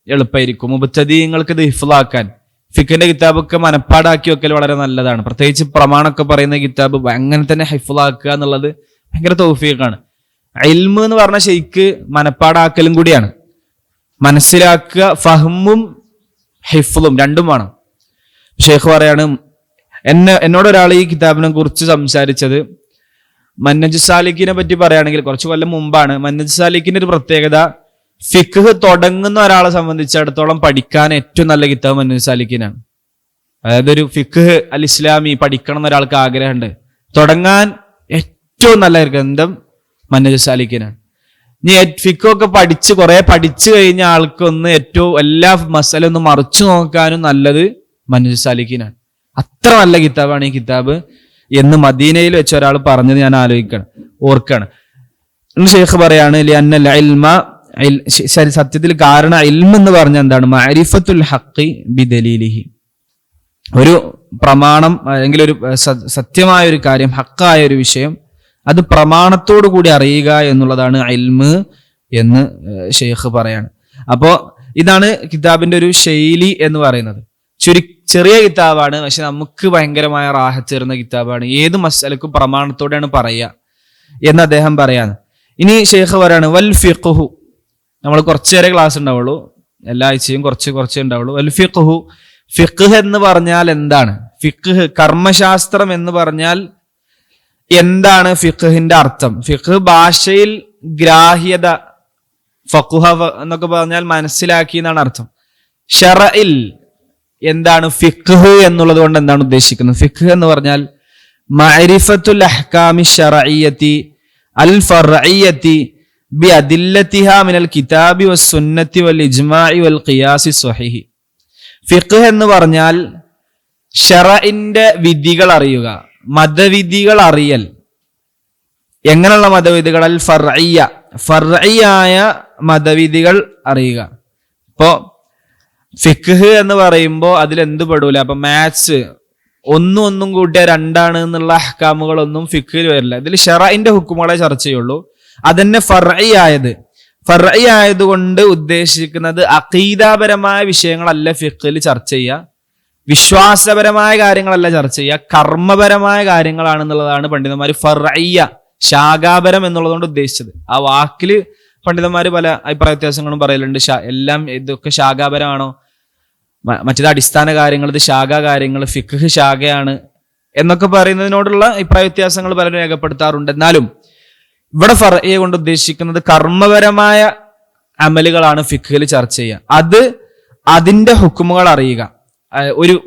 എളുപ്പമായിരിക്കും. മുബ്തദീങ്ങൾക്ക് ഇത് ഹിഫ്ളാക്കാൻ, ഫിഖിന്റെ കിതാബൊക്കെ മനപ്പാടാക്കി വെക്കൽ വളരെ നല്ലതാണ്. പ്രത്യേകിച്ച് പ്രമാണമൊക്കെ പറയുന്ന കിതാബ് അങ്ങനെ തന്നെ ഹിഫ്ളാക്കുക എന്നുള്ളത് ഭയങ്കര തൗഫീഖാണ്. ഇൽമ് എന്ന് പറഞ്ഞ ശരിക്ക് മനപ്പാടാക്കലും കൂടിയാണ്. മനസ്സിലാക്കുക, ഫഹ്മും ഹിഫ്ളും രണ്ടും വേണം. ഷെയ്ഖ് പറയാണ്, എന്നോടൊരാൾ ഈ കിതാബിനെ കുറിച്ച് സംസാരിച്ചത്, മന്നജ് സാലിക്കിനെ പറ്റി പറയുകയാണെങ്കിൽ കുറച്ച് കൊല്ലം മുമ്പാണ്. മന്നജ് സാലിക്കിന്റെ ഒരു പ്രത്യേകത, ഫിഖ് തുടങ്ങുന്ന ഒരാളെ സംബന്ധിച്ചിടത്തോളം പഠിക്കാൻ ഏറ്റവും നല്ല കിതാബ് മന്നജ് സാലിക്കിനാണ്. അതായത് ഒരു ഫിഖ് അൽ ഇസ്ലാമി പഠിക്കണം എന്നൊരാൾക്ക് ആഗ്രഹമുണ്ട്, തുടങ്ങാൻ ഏറ്റവും നല്ല ഗ്രന്ഥം മന്നജ് സാലിക്കിനാണ്. ഇനി ഫിഖൊക്കെ കുറെ പഠിച്ചു കഴിഞ്ഞ ആൾക്കൊന്ന് ഏറ്റവും എല്ലാ മസല ഒന്ന് മറിച്ചു നോക്കാനും നല്ലത് മന്നജ് സാലിക്കിനാണ്. അത്ര നല്ല കിതാബാണ് ഈ കിതാബ് എന്ന് മദീനയിൽ വെച്ച് ഒരാൾ പറഞ്ഞത് ഞാൻ ഓർക്കാണ്. ഷെയ്ഖ് പറയാണ്, സത്യത്തിൽ കാരണം ഇൽമ് എന്ന് പറഞ്ഞ എന്താണ്? മഅരിഫത്തുൽ ഹഖ് ബിദലീലിഹി. ഒരു പ്രമാണം അല്ലെങ്കിൽ ഒരു സത്യമായ ഒരു കാര്യം, ഹക്കായ ഒരു വിഷയം, അത് പ്രമാണത്തോടു കൂടി അറിയുക എന്നുള്ളതാണ് ഇൽമ് എന്ന് ഷെയ്ഖ് പറയാണ്. അപ്പോ ഇതാണ് കിതാബിന്റെ ഒരു ശൈലി എന്ന് പറയുന്നത്. ചെറിയ കിതാബാണ്, പക്ഷെ നമുക്ക് ഭയങ്കരമായ റാഹത്ത് തരുന്ന കിതാബാണ്. ഏത് മസ്അലക്കും പ്രമാണത്തോടെയാണ് പറയുക എന്ന് അദ്ദേഹം പറയാണ്. ഇനി ഷെയ്ഖ് പറയാണ്, വൽ ഫിഖ്ഹു. നമ്മൾ കുറച്ചേരെ ക്ലാസ് ഉണ്ടാവുള്ളൂ, എല്ലാ ആഴ്ചയും കുറച്ച് ഉണ്ടാവുള്ളൂ. വൽ ഫിഖ്ഹു, ഫിഖ് എന്ന് പറഞ്ഞാൽ എന്താണ്? ഫിഖ് കർമ്മശാസ്ത്രം എന്ന് പറഞ്ഞാൽ എന്താണ് ഫിഖ്ഹിന്റെ അർത്ഥം? ഫിഖ് ഭാഷയിൽ ഗ്രാഹ്യത, ഫഖുഹ എന്നൊക്കെ പറഞ്ഞാൽ മനസ്സിലാക്കി എന്നാണ് അർത്ഥം. ശറഇൽ എന്താണ് ഫിഖ് എന്നുള്ളത് കൊണ്ട് എന്താണ് ഉദ്ദേശിക്കുന്നത്? ഫിഖ് എന്ന് പറഞ്ഞാൽ മഅരിഫത്തുൽ അഹ്കാമി ശറഇയ്യതി അൽ ഫർഇയ്യതി ബി അദില്ലതിഹാ മിനൽ കിതാബി വസ്സുന്നതി വൽ ഇജ്മാഇ വൽ ഖിയാസി സ്വഹീഹ്. ഫിഖ് എന്ന് പറഞ്ഞാൽ ശറഇന്റെ വിധികൾ അറിയുക, മതവിധികൾ അറിയൽ. എങ്ങനെയുള്ള മതവിധികൾ? അൽ ഫർഇയ്യ, ഫർഇയ്യായ മതവിധികൾ അറിയുക. ഇപ്പോ ഫിഖ് എന്ന് പറയുമ്പോൾ അതിൽ എന്ത് പെടൂല? അപ്പൊ മാത്സ് ഒന്നും കൂട്ടിയ 2 എന്നുള്ള അഹ്കാമുകളൊന്നും ഫിഖിൽ വരില്ല. ഇതിൽ ശറഇന്റെ ഹുക്കുമുകളെ ചർച്ച ചെയ്യുള്ളൂ. അതന്നെ ഫർഇയായത് കൊണ്ട് ഉദ്ദേശിക്കുന്നത് അഖീദാപരമായ വിഷയങ്ങളല്ല ഫിഖിൽ ചർച്ച ചെയ്യുക, വിശ്വാസപരമായ കാര്യങ്ങളല്ല ചർച്ച ചെയ്യുക, കർമ്മപരമായ കാര്യങ്ങളാണെന്നുള്ളതാണ് പണ്ഡിതന്മാർ ഫർഇയ്യ, ശാഖാപരം എന്നുള്ളതുകൊണ്ട് ഉദ്ദേശിച്ചത്. ആ വാക്കില് പണ്ഡിതന്മാർ പല അഭിപ്രായ വ്യത്യാസങ്ങളും പറയലുണ്ട്. എല്ലാം ഇതൊക്കെ ശാഖാപരമാണോ, മറ്റേത് അടിസ്ഥാന കാര്യങ്ങൾ, ഇത് ശാഖാ കാര്യങ്ങൾ, ഫിഖ് ശാഖയാണ് എന്നൊക്കെ പറയുന്നതിനോടുള്ള അഭിപ്രായ വ്യത്യാസങ്ങൾ പലരും രേഖപ്പെടുത്താറുണ്ട്. എന്നാലും ഇവിടെ ഫർഇയ്യ കൊണ്ട് ഉദ്ദേശിക്കുന്നത് കർമ്മപരമായ അമലുകളാണ് ഫിഖിൽ ചർച്ച ചെയ്യുക. അതിന്റെ ഹുക്കുമുകൾ അറിയുക,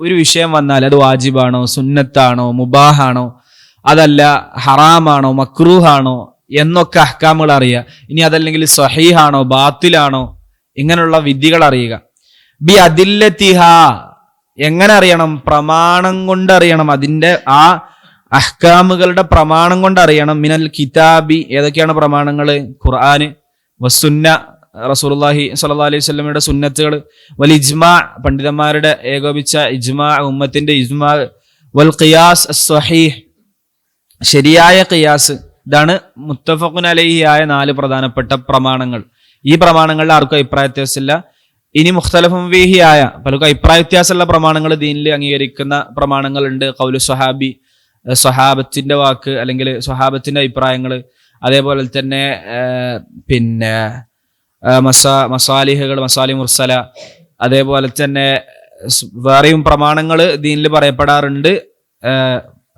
ഒരു വിഷയം വന്നാൽ അത് വാജിബാണോ, സുന്നത്താണോ, മുബാഹാണോ, അതല്ല ഹറാമാണോ, മക്രൂഹാണോ എന്നൊക്കെ അഹ്കാമുകൾ അറിയുക. ഇനി അതല്ലെങ്കിൽ സ്വഹീഹാണോ, ബാത്തിലാണോ, ഇങ്ങനെയുള്ള വിധികൾ അറിയുക. ബി അദില്ലത്തിഹ, എങ്ങനെ അറിയണം? പ്രമാണം കൊണ്ട് അറിയണം. അതിന്റെ ആ അഹ്കാമുകളുടെ പ്രമാണം കൊണ്ട് അറിയണം. മിനൽ കിതാബി, ഏതൊക്കെയാണ് പ്രമാണങ്ങൾ? ഖുർആന്, വസുന്ന, റസൂലുള്ളാഹി സ്വല്ലല്ലാഹു അലൈഹി വസല്ലമയുടെ സുന്നത്തുകൾ, വൽ ഇജ്മാ, പണ്ഡിതന്മാരുടെ ഏകോപിച്ച ഇജ്മാ, ഉമ്മത്തിന്റെ ഇജ്മാ, വൽ ഖിയാസ് അസ്സഹീഹ്, ശരിയായ ഖിയാസ്. ഇതാണ് മുത്തഫഖുൻ അലൈഹി ആയ 4 പ്രധാനപ്പെട്ട പ്രമാണങ്ങൾ. ഈ പ്രമാണങ്ങളിൽ ആർക്കും അഭിപ്രായ വ്യത്യാസമില്ല. ഇനി മുഖ്തലഫുൻ ഫീഹി ആയ പലർക്കും അഭിപ്രായ വ്യത്യാസമുള്ള പ്രമാണങ്ങൾ ദീനിൽ അംഗീകരിക്കുന്ന പ്രമാണങ്ങളുണ്ട്. ഖൗലു സ്വഹാബി, സ്വഹാബത്തിന്റെ വാക്ക് അല്ലെങ്കിൽ സ്വഹാബത്തിന്റെ അഭിപ്രായങ്ങൾ. അതേപോലെ തന്നെ പിന്നെ മസാലിഹുകൾ, മസാലി മുർസല. അതേപോലെ തന്നെ വേറെയും പ്രമാണങ്ങൾ ദീനിൽ പറയപ്പെടാറുണ്ട്.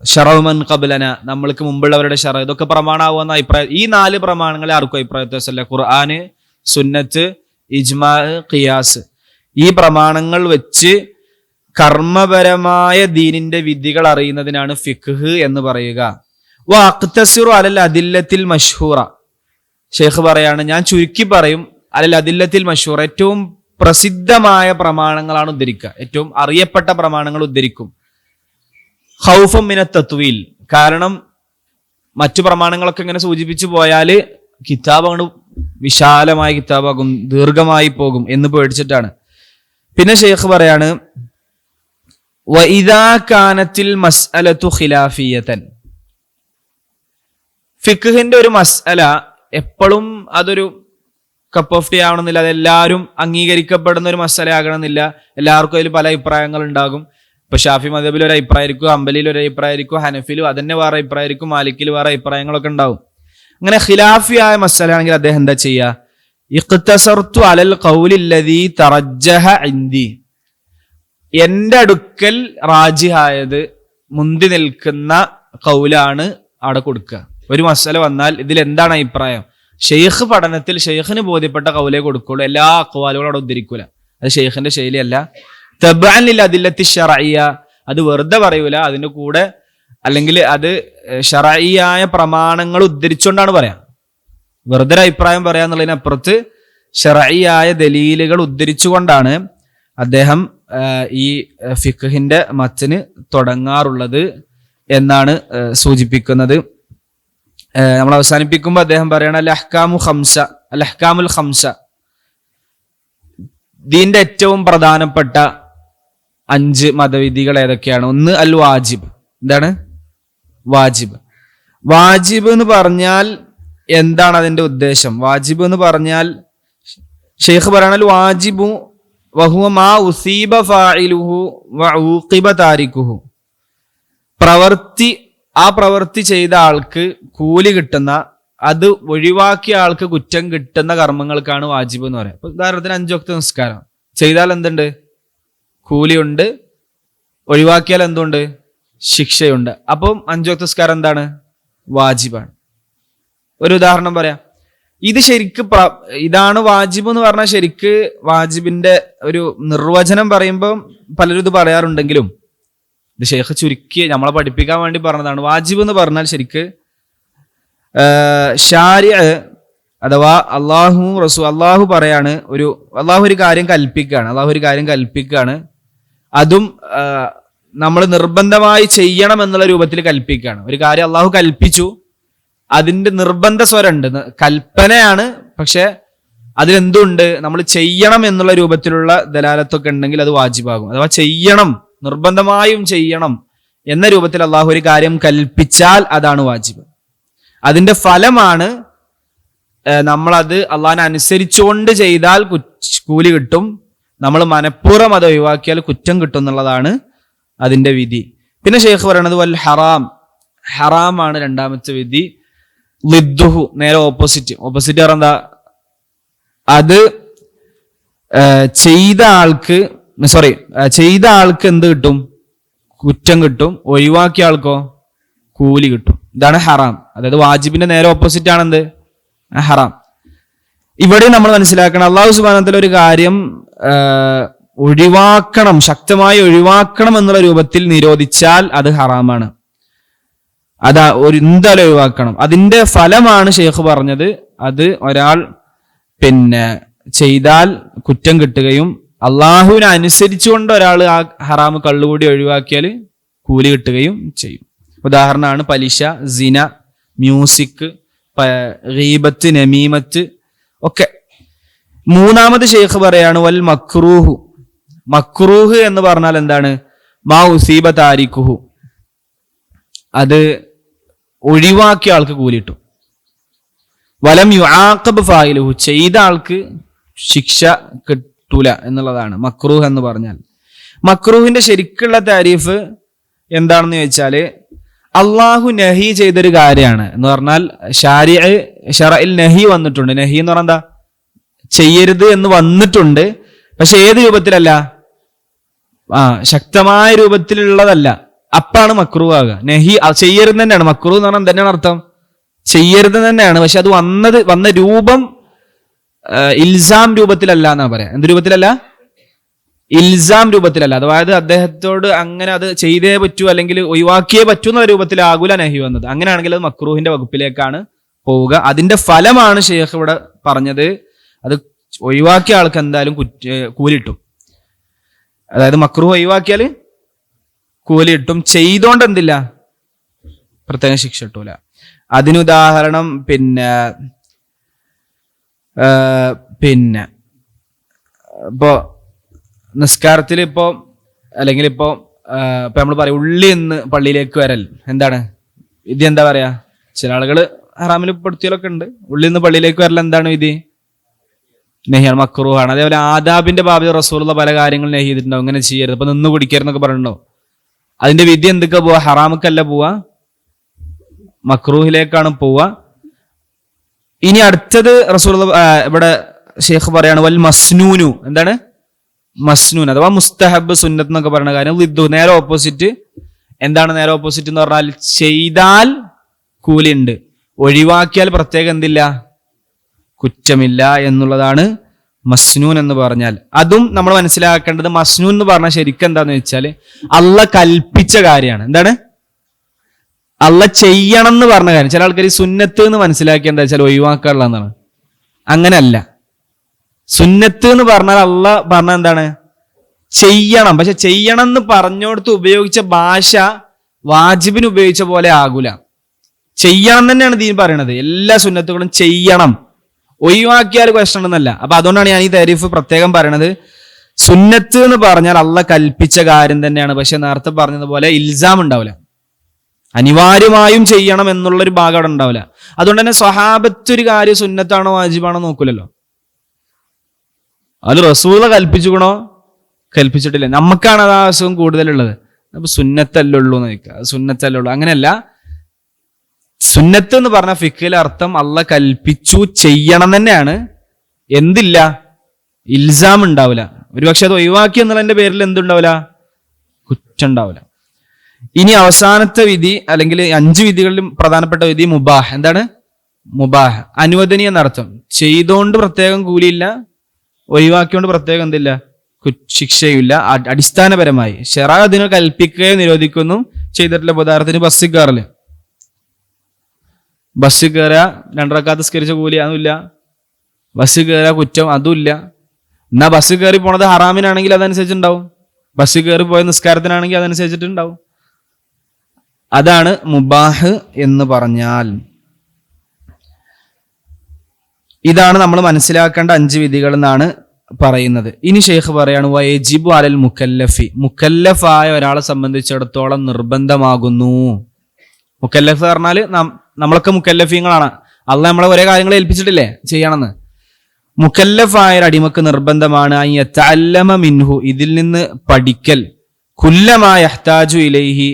ഷറഉമൻ ഖബ്ലന, നമ്മൾക്ക് മുമ്പുള്ളവരുടെ ഷറ, ഇതൊക്കെ പ്രമാണമാവുന്ന അഭിപ്രായം. ഈ 4 പ്രമാണങ്ങളെ ആർക്കും അഭിപ്രായ വ്യത്യാസമല്ല. ഖുർആന്, സുന്നത്ത്, ഇജ്മാ, ഖിയാസ്. ഈ പ്രമാണങ്ങൾ വെച്ച് കർമ്മപരമായ ദീനിന്റെ വിധികൾ അറിയുന്നതിനാണ് ഫിഖ്ഹ് എന്ന് പറയുക. വഅഖ്തസിറു അലൽ അദില്ലത്തിൽ മഷ്ഹൂറ, ഷെയ്ഖ് പറയാണ്, ഞാൻ ചുരുക്കി പറയും, അലൽ അദില്ലത്തിൽ മഷ്ഹൂറ, ഏറ്റവും പ്രസിദ്ധമായ പ്രമാണങ്ങളാണ് ഉദ്ധരിക്കുക, ഏറ്റവും അറിയപ്പെട്ട പ്രമാണങ്ങൾ ഉദ്ധരിക്കും. ഖൗഫും മിനത്ത് തത്വീൽ, കാരണം മറ്റു പ്രമാണങ്ങളൊക്കെ ഇങ്ങനെ സൂചിപ്പിച്ചു പോയാൽ കിതാബ് അങ്ങോട്ട് വിശാലമായ കിതാബാകും, ദീർഘമായി പോകും എന്ന് പേടിച്ചിട്ടാണ്. പിന്നെ ഷെയ്ഖ് പറയാണ്, വഇദാ കാനത്തിൽ മസ്അലതു ഖിലാഫിയതൻ, ഫിഖ്ഹിന്റെ ഒരു മസ്അല എപ്പോഴും അതൊരു കപ്പ് ഓഫ് ടീ ആവണമെന്നില്ല, അതെല്ലാവരും അംഗീകരിക്കപ്പെടുന്ന ഒരു മസ്അല ആകണമെന്നില്ല. എല്ലാവർക്കും അതിൽ പല അഭിപ്രായങ്ങൾ ഉണ്ടാകും. ഇപ്പൊ ഷാഫി മദ്ഹബിൽ ഒരു അഭിപ്രായമായിരിക്കും, ഹംബലിയിൽ ഒരു അഭിപ്രായമായിരിക്കും, ഹനഫിലും അതന്നെ വേറെ അഭിപ്രായമായിരിക്കും, മാലിക്കിൽ വേറെ അഭിപ്രായങ്ങളൊക്കെ ഉണ്ടാവും. അങ്ങനെ ഖിലാഫിയായ മസ്അല ആണെങ്കിൽ അദ്ദേഹം എന്താ ചെയ്യുക? ഇഖ്തസർതു അലൽ ഖൗലില്ലദീ തറജ്ജഹ ഇൻദി, എന്റെ അടുക്കൽ റാജിഹായത്, മുന്തി നിൽക്കുന്ന ഖൗലാണ് അവിടെ കൊടുക്കുക. ഒരു മസ്അല വന്നാൽ ഇതിൽ എന്താണ് അഭിപ്രായം, ഷെയ്ഖ് പഠനത്തിൽ ഷെയ്ഖിന് ബോധ്യപ്പെട്ട ഖൗലേ കൊടുക്കുള്ളൂ, എല്ലാ അഖ്വാലുകളും അവിടെ ഉദ്ധരിക്കൂല. അത് ഷെയ്ഖിന്റെ ശൈലിയല്ല. തബ്അൻ ലിൽ അദില്ലത്തി ശർഇയ്യ, അത് വെറുതെ പറയൂല, അതിന്റെ കൂടെ അല്ലെങ്കിൽ അത് ശർഇയ്യായ പ്രമാണങ്ങൾ ഉദ്ധരിച്ചുകൊണ്ടാണ് പറയാം. വെറുതെ ഒരു അഭിപ്രായം പറയാന്നുള്ളതിനപ്പുറത്ത് ശർഇയ്യായ ദലീലുകൾ ഉദ്ധരിച്ചുകൊണ്ടാണ് അദ്ദേഹം ഈ ഫിഖ്ഹിന്റെ മത്ന് തുടങ്ങാറുള്ളത് എന്നാണ് സൂചിപ്പിക്കുന്നത്. നമ്മൾ അവസാനിപ്പിക്കുമ്പോൾ അദ്ദേഹം പറയണം, അൽ അഹ്കാമു ഖംസ, അൽ അഹ്കാമുൽ ഖംസ, ദീന്റെ ഏറ്റവും പ്രധാനപ്പെട്ട 5 മതവിധികൾ ഏതൊക്കെയാണ്? ഒന്ന് അൽ വാജിബ്. എന്താണ് വാജിബ്? വാജിബ് എന്ന് പറഞ്ഞാൽ എന്താണ് അതിന്റെ ഉദ്ദേശം? വാജിബ് എന്ന് പറഞ്ഞാൽ ഷെയ്ഖ് പറയണൽ, വാജിബു വഹുവ മാ ഉസീബ ഫാഇലുഹു വഊഖിബ താരിഖുഹു, ആ പ്രവൃത്തി ചെയ്ത ആൾക്ക് കൂലി കിട്ടുന്ന, അത് ഒഴിവാക്കിയ ആൾക്ക് കുറ്റം കിട്ടുന്ന കർമ്മങ്ങൾക്കാണ് വാജിബ് എന്ന് പറയുന്നത്. ഇപ്പൊ ഉദാഹരണത്തിന് 5 വക്ത് നിസ്കാരം ചെയ്താൽ എന്തുണ്ട്? കൂലിയുണ്ട്. ഒഴിവാക്കിയാൽ എന്തുണ്ട്? ശിക്ഷയുണ്ട്. അപ്പം 5 വക്ത് നിസ്കാരം എന്താണ്? വാജിബാണ്. ഒരു ഉദാഹരണം പറയാം. ഇത് ശരിക്ക് ഇതാണ് വാജിബ് എന്ന് പറഞ്ഞാൽ, ശരിക്ക് വാജിബിന്റെ ഒരു നിർവചനം പറയുമ്പോൾ പലരും ഇത് പറയാറുണ്ടെങ്കിലും ഇത് ഷെയ്ഖ് ചുരുക്കി നമ്മളെ പഠിപ്പിക്കാൻ വേണ്ടി പറഞ്ഞതാണ്. വാജിബ് എന്ന് പറഞ്ഞാൽ ശരിക്ക് ശാരിഅ അഥവാ അള്ളാഹു പറയാണ്, അള്ളാഹു ഒരു കാര്യം കൽപ്പിക്കുകയാണ്, അതും നമ്മൾ നിർബന്ധമായി ചെയ്യണം എന്നുള്ള രൂപത്തിൽ കൽപ്പിക്കുകയാണ്. ഒരു കാര്യം അള്ളാഹു കൽപ്പിച്ചു, അതിന്റെ നിർബന്ധ സ്വരമുണ്ട്, കൽപ്പനയാണ്, പക്ഷെ അതിലെന്തുണ്ട്? നമ്മൾ ചെയ്യണം എന്നുള്ള രൂപത്തിലുള്ള ദലാലത്തൊക്കെ ഉണ്ടെങ്കിൽ അത് വാജിബാകും. അഥവാ ചെയ്യണം, നിർബന്ധമായും ചെയ്യണം എന്ന രൂപത്തിൽ അള്ളാഹു ഒരു കാര്യം കൽപ്പിച്ചാൽ അതാണ് വാജിബ്. അതിന്റെ ഫലമാണ് നമ്മളത് അള്ളാഹിനെ അനുസരിച്ചുകൊണ്ട് ചെയ്താൽ കൂലി കിട്ടും, നമ്മൾ മനഃപൂർവ്വം അത് ഒഴിവാക്കിയാൽ കുറ്റം കിട്ടും എന്നുള്ളതാണ് അതിന്റെ വിധി. പിന്നെ ഷെയ്ഖ് പറയണത് വൽ ഹറാം, ഹറാമാണ് രണ്ടാമത്തെ വിധി. ലിദ്ദുഹു, നേരെ ഓപ്പോസിറ്റ് പറഞ്ഞാ അത് ചെയ്ത ആൾക്ക് എന്ത് കിട്ടും? കുറ്റം കിട്ടും. ഒഴിവാക്കിയ ആൾക്കോ കൂലി കിട്ടും. ഇതാണ് ഹറാം. അതായത് വാജിബിന്റെ നേരെ ഓപ്പോസിറ്റ് ആണെന്ത്? ഹറാം. ഇവിടെ നമ്മൾ മനസ്സിലാക്കണം, അള്ളാഹു സുബ്ഹാനഹു വ തആല ഒരു കാര്യം ഒഴിവാക്കണം, ശക്തമായി ഒഴിവാക്കണം എന്നുള്ള രൂപത്തിൽ നിരോധിച്ചാൽ അത് ഹറാമാണ്. എന്തായാലും ഒഴിവാക്കണം. അതിന്റെ ഫലമാണ് ഷെയ്ഖ് പറഞ്ഞത്, അത് ഒരാൾ ചെയ്താൽ കുറ്റം കിട്ടുകയും അള്ളാഹുവിനെ അനുസരിച്ചുകൊണ്ട് ഒരാൾ ആ ഹറാമ് കള്ളുകൂടി ഒഴിവാക്കിയാൽ കൂലി കിട്ടുകയും ചെയ്യും. ഉദാഹരണമാണ് പലിശ, സിന, മ്യൂസിക്, ഗീബത്ത്, നമീമത്ത് ഒക്കെ. മൂന്നാമത് ഷെയ്ഖ് പറയാണ് വൽ മക്രൂഹു. മക്രൂഹ് എന്ന് പറഞ്ഞാൽ എന്താണ്? മാ ഉസീബ താരിഖുഹു, അത് ഒഴിവാക്കിയ ആൾക്ക് കൂലി കിട്ടും. വലം യുആഖബ് ഫായിലുഹു, ചെയ്ത ആൾക്ക് ശിക്ഷ കിട്ടൂല എന്നുള്ളതാണ് മക്രൂഹ് എന്ന് പറഞ്ഞാൽ. മക്രൂഹിന്റെ ശരിക്കുള്ള താരീഫ് എന്താണെന്ന് ചോദിച്ചാല് അള്ളാഹു നഹി ചെയ്തൊരു കാര്യമാണ് എന്ന് പറഞ്ഞാൽ ശറഇൽ നഹി വന്നിട്ടുണ്ട്. നഹി എന്ന് പറഞ്ഞാൽ എന്താ? ചെയ്യരുത് എന്ന് വന്നിട്ടുണ്ട്. പക്ഷെ ഏത് രൂപത്തിലല്ല? ശക്തമായ രൂപത്തിലുള്ളതല്ല. അപ്പാണ് മക്രൂഹ് ആകുക. നഹി ചെയ്യരുത് തന്നെയാണ്. മക്രൂഹ് എന്ന് പറഞ്ഞാൽ തന്നെയാണ് അർത്ഥം, ചെയ്യരുത് തന്നെയാണ്. പക്ഷെ അത് വന്ന രൂപം ഇൽസാം രൂപത്തിലല്ല എന്നാ പറയാ. എന്ത് രൂപത്തിലല്ല? ഇൽസാം രൂപത്തിലല്ല. അതായത് അദ്ദേഹത്തോട് അങ്ങനെ അത് ചെയ്തേ പറ്റൂ അല്ലെങ്കിൽ ഒഴിവാക്കിയേ പറ്റൂ എന്നുള്ള രൂപത്തിലാകൂല നഹി വന്നത്. അങ്ങനെയാണെങ്കിൽ അത് മക്രൂഹിന്റെ വകുപ്പിലേക്കാണ് പോവുക. അതിന്റെ ഫലമാണ് ഷെയ്ഖ് ഇവിടെ പറഞ്ഞത്, അത് ഒഴിവാക്കിയ ആൾക്ക് എന്തായാലും കൂലി കിട്ടും. അതായത് മക്രൂഹ് ഒഴിവാക്കിയാൽ കൂലി കിട്ടും, ചെയ്തോണ്ട് എന്തില്ല? പ്രത്യേകം ശിക്ഷ കിട്ടൂല. അതിനുദാഹരണം ഇപ്പോ നിസ്കാരത്തിൽ അല്ലെങ്കിൽ ഇപ്പൊ നമ്മൾ പറയും ഉള്ളി നിന്ന് പള്ളിയിലേക്ക് വരൽ എന്താണ്? ഇത് എന്താ പറയാ? ചില ആളുകൾ ഹറാമിൽ പെടുത്തിയാലൊക്കെ ഉണ്ട്. ഉള്ളി നിന്ന് പള്ളിയിലേക്ക് വരൽ എന്താണ് വിധി? നെഹിയാണ്, മക്രൂഹാണ്. അതേപോലെ ആദാബിന്റെ ബാബിൽ റസൂലുള്ള പല കാര്യങ്ങളും നെഹി ചെയ്തിട്ടുണ്ടാവും, ഇങ്ങനെ ചെയ്യരുത്, ഇപ്പൊ നിന്ന് കുടിക്കരുതെന്നൊക്കെ പറഞ്ഞിട്ടുണ്ടാവും. അതിന്റെ വിധി എന്തൊക്കെ പോവാ? ഹറാമക്കല്ല പോവാ, മക്രൂഹിലേക്കാണ് പോവുക. ഇനി അടുത്തത് റസൂലുള്ള ഇവിടെ ഷെയ്ഖ് പറയാണ് വൽ മസ്നൂനു. എന്താണ് മസ്നൂൻ? അഥവാ മുസ്തഹബ്, സുന്നത്ത് എന്നൊക്കെ പറയുന്ന കാര്യം. ലിദ്ദു, നേരെ ഓപ്പോസിറ്റ്. എന്താണ് നേരെ ഓപ്പോസിറ്റ് എന്ന് പറഞ്ഞാൽ? ചെയ്താൽ കൂലി ഉണ്ട്, ഒഴിവാക്കിയാൽ പ്രത്യേകം എന്തില്ല? കുറ്റമില്ല എന്നുള്ളതാണ് മസ്നൂൻ എന്ന് പറഞ്ഞാൽ. അതും നമ്മൾ മനസ്സിലാക്കേണ്ടത്, മസ്നൂൻ എന്ന് പറഞ്ഞാൽ ശരിക്കും എന്താന്ന് വെച്ചാൽ അള്ള കൽപ്പിച്ച കാര്യമാണ്. എന്താണ്? അള്ള ചെയ്യണം എന്ന് പറഞ്ഞ കാര്യം. ചില ആൾക്കാർ ഈ സുന്നത്ത് എന്ന് മനസ്സിലാക്കിയ എന്താ വെച്ചാൽ ഒഴിവാക്കാനുള്ള എന്നാണ്. അങ്ങനെയല്ല. സുന്നത്ത് എന്ന് പറഞ്ഞാൽ അള്ള പറഞ്ഞ എന്താണ്? ചെയ്യണം. പക്ഷെ ചെയ്യണം എന്ന് പറഞ്ഞോടത്ത് ഉപയോഗിച്ച ഭാഷ വാജിബിന് ഉപയോഗിച്ച പോലെ ആകൂല. ചെയ്യണം തന്നെയാണ് ദീൻ പറയണത്. എല്ലാ സുന്നത്തുകളും ചെയ്യണം, ഒഴിവാക്കിയാൽ ക്വസ്റ്റൻ എന്നല്ല. അപ്പൊ അതുകൊണ്ടാണ് ഞാൻ ഈ താരീഫ് പ്രത്യേകം പറയണത്. സുന്നത്ത് എന്ന് പറഞ്ഞാൽ അള്ള കൽപ്പിച്ച കാര്യം തന്നെയാണ്. പക്ഷെ നേരത്തെ പറഞ്ഞതുപോലെ ഇൽസാം ഉണ്ടാവില്ല, അനിവാര്യമായും ചെയ്യണം എന്നുള്ളൊരു ഭാഗം അവിടെ ഉണ്ടാവില്ല. അതുകൊണ്ട് തന്നെ സ്വഹാബത്ത് ഒരു കാര്യം സുന്നത്താണോ വാജിബാണോ നോക്കൂലല്ലോ. അത് റസൂല കൽപ്പിച്ചുകൂണോ? കൽപ്പിച്ചിട്ടില്ല. നമുക്കാണ് അത് ആവശ്യം കൂടുതലുള്ളത്. അപ്പൊ സുന്നത്തല്ലുള്ളൂ എന്ന് ചോദിക്കുക. സുന്നത്തല്ലുള്ളൂ അങ്ങനെയല്ല. സുന്നത്ത് എന്ന് പറഞ്ഞ ഫിഖിലെ അർത്ഥം അള്ള കൽപ്പിച്ചു ചെയ്യണം തന്നെയാണ്. എന്തില്ല? ഇൽസാം ഉണ്ടാവില്ല. ഒരുപക്ഷെ അത് ഒഴിവാക്കി എന്നുള്ളതിന്റെ പേരിൽ എന്തുണ്ടാവില്ല? കുറ്റം ഉണ്ടാവില്ല. ഇനി അവസാനത്തെ വിധി, അല്ലെങ്കിൽ 5 വിധികളിലും പ്രധാനപ്പെട്ട വിധി മുബാഹ്. എന്താണ്? മുബാഹ്, അനുവദനീയ എന്നർത്ഥം. ചെയ്തോണ്ട് പ്രത്യേകം കൂലിയില്ല, ഒഴിവാക്കിയോണ്ട് പ്രത്യേകം എന്തില്ല? ശിക്ഷയില്ല. അടിസ്ഥാനപരമായി ശറഅ അതിനെ കൽപ്പിക്കുകയോ നിരോധിക്കുന്നു ചെയ്തിട്ടില്ല. ഉദാഹരണത്തിന് ബസ്സിൽ കയറല്. ബസ്സിൽ കയറുക, 2 റക്അത്ത് നിസ്കരിച്ച കൂലി അതുമില്ല. ബസ്സിൽ കയറുക കുറ്റം അതുമില്ല. എന്നാ ബസ്സിൽ കയറി പോണത് ഹറാമിനാണെങ്കിൽ അതനുസരിച്ചുണ്ടാവും, ബസ്സിൽ കയറി പോയ നിസ്കാരത്തിനാണെങ്കിൽ അതനുസരിച്ചിട്ടുണ്ടാവും. അതാണ് മുബാഹ് എന്ന് പറഞ്ഞാൽ. ഇതാണ് നമ്മൾ മനസ്സിലാക്കേണ്ട 5 വിധികൾ എന്നാണ് പറയുന്നത്. ഇനി ഷെയ്ഖ് പറയാണ് വയജിബു അലൽ മുക്കല്ലഫി. മുക്കല്ലഫായ ഒരാളെ സംബന്ധിച്ചിടത്തോളം നിർബന്ധമാകുന്നു. മുക്കല്ലഫ് പറഞ്ഞാൽ നമ്മളൊക്കെ മുക്കല്ലഫീങ്ങളാണ്. അള്ളാഹ് നമ്മളെ ഒരേ കാര്യങ്ങൾ ഏൽപ്പിച്ചിട്ടില്ലേ ചെയ്യണമെന്ന്. മുക്കല്ലഫായ അടിമക്ക് നിർബന്ധമാണ് അയ്യതഅല്ലമ മിൻഹു, ഇതിൽ നിന്ന് പഠിക്കൽ, കുല്ലമാ യഹ്താജു ഇലൈഹി,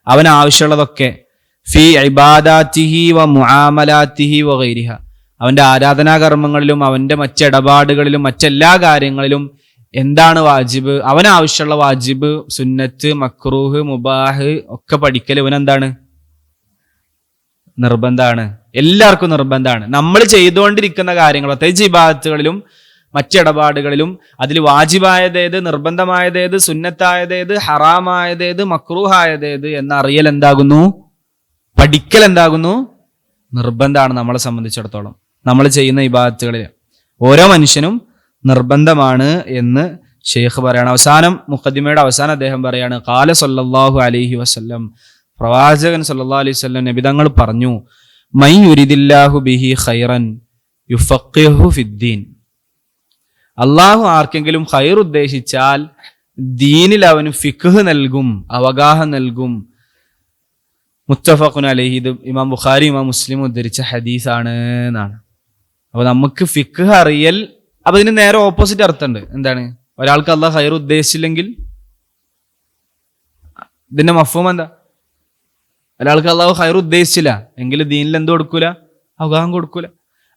അവന് ആവശ്യമുള്ളതൊക്കെ, ഫി ഇബാദാത്തിഹി വ മുആമലാത്തിഹി വ ഗൈരിഹ, അവന്റെ ആരാധനാകർമ്മങ്ങളിലും അവന്റെ മറ്റിടപാടുകളിലും മറ്റെല്ലാ കാര്യങ്ങളിലും എന്താണ് വാജിബ്, അവനാവശ്യമുള്ള വാജിബ്, സുന്നത്ത്, മക്രൂഹ്, മുബാഹ് ഒക്കെ പഠിക്കൽ ഇവനെന്താണ്? നിർബന്ധമാണ്. എല്ലാവർക്കും നിർബന്ധമാണ്. നമ്മൾ ചെയ്തുകൊണ്ടിരിക്കുന്ന കാര്യങ്ങൾ, പ്രത്യേകിച്ച് ഇബാദത്തുകളിലും മറ്റിടപാടുകളിലും അതിൽ വാജിബായതേത്, നിർബന്ധമായതേത്, സുന്നത്തായതേത്, ഹറാമായതേത്, മക്രൂഹായതേത് എന്നറിയൽ എന്താകുന്നു? പഠിക്കൽ എന്താകുന്നു? നിർബന്ധമാണ്. നമ്മളെ സംബന്ധിച്ചിടത്തോളം നമ്മൾ ചെയ്യുന്ന ഇബാദത്തുകളിൽ ഓരോ മനുഷ്യനും നിർബന്ധമാണ് എന്ന് ഷെയ്ഖ് പറയാണ്. അവസാനം മുഖദ്ദിമയുടെ അവസാനം അദ്ദേഹം പറയാണ്, ഖാല സല്ലല്ലാഹു അലൈഹി വസല്ലം, പ്രവാചകൻ സല്ലല്ലാഹു അലൈഹി വസല്ലം നബി തങ്ങൾ പറഞ്ഞു, മൻ യുരിദില്ലാഹു ബിഹി ഖൈറൻ യുഫഖിഹു ഫിദ്ദീൻ. അള്ളാഹു ആർക്കെങ്കിലും ഖൈർ ഉദ്ദേശിച്ചാൽ ദീനിൽ അവന് ഫിഖ്ഹ് നൽകും, അവഗാഹം നൽകും. മുത്തഫഖുൻ അലൈഹി. ഇത് ഇമാം ബുഖാരി ഇമാം മുസ്ലിം ഉദ്ധരിച്ച ഹദീസാണ് എന്നാണ്. അപ്പൊ നമുക്ക് ഫിഖ്ഹ് അറിയൽ, അപ്പൊ ഇതിന് നേരെ ഓപ്പോസിറ്റ് അർത്ഥമുണ്ട്. എന്താണ്? ഒരാൾക്ക് അള്ളാഹ് ഖൈർ ഉദ്ദേശിച്ചില്ലെങ്കിൽ ഇതിന്റെ മഫ്ഹൂം എന്താ? ഒരാൾക്ക് അള്ളാഹു ഖൈർ ഉദ്ദേശിച്ചില്ല എങ്കിൽ ദീനിൽ എന്ത് കൊടുക്കൂല? അവഗാഹം കൊടുക്കൂല.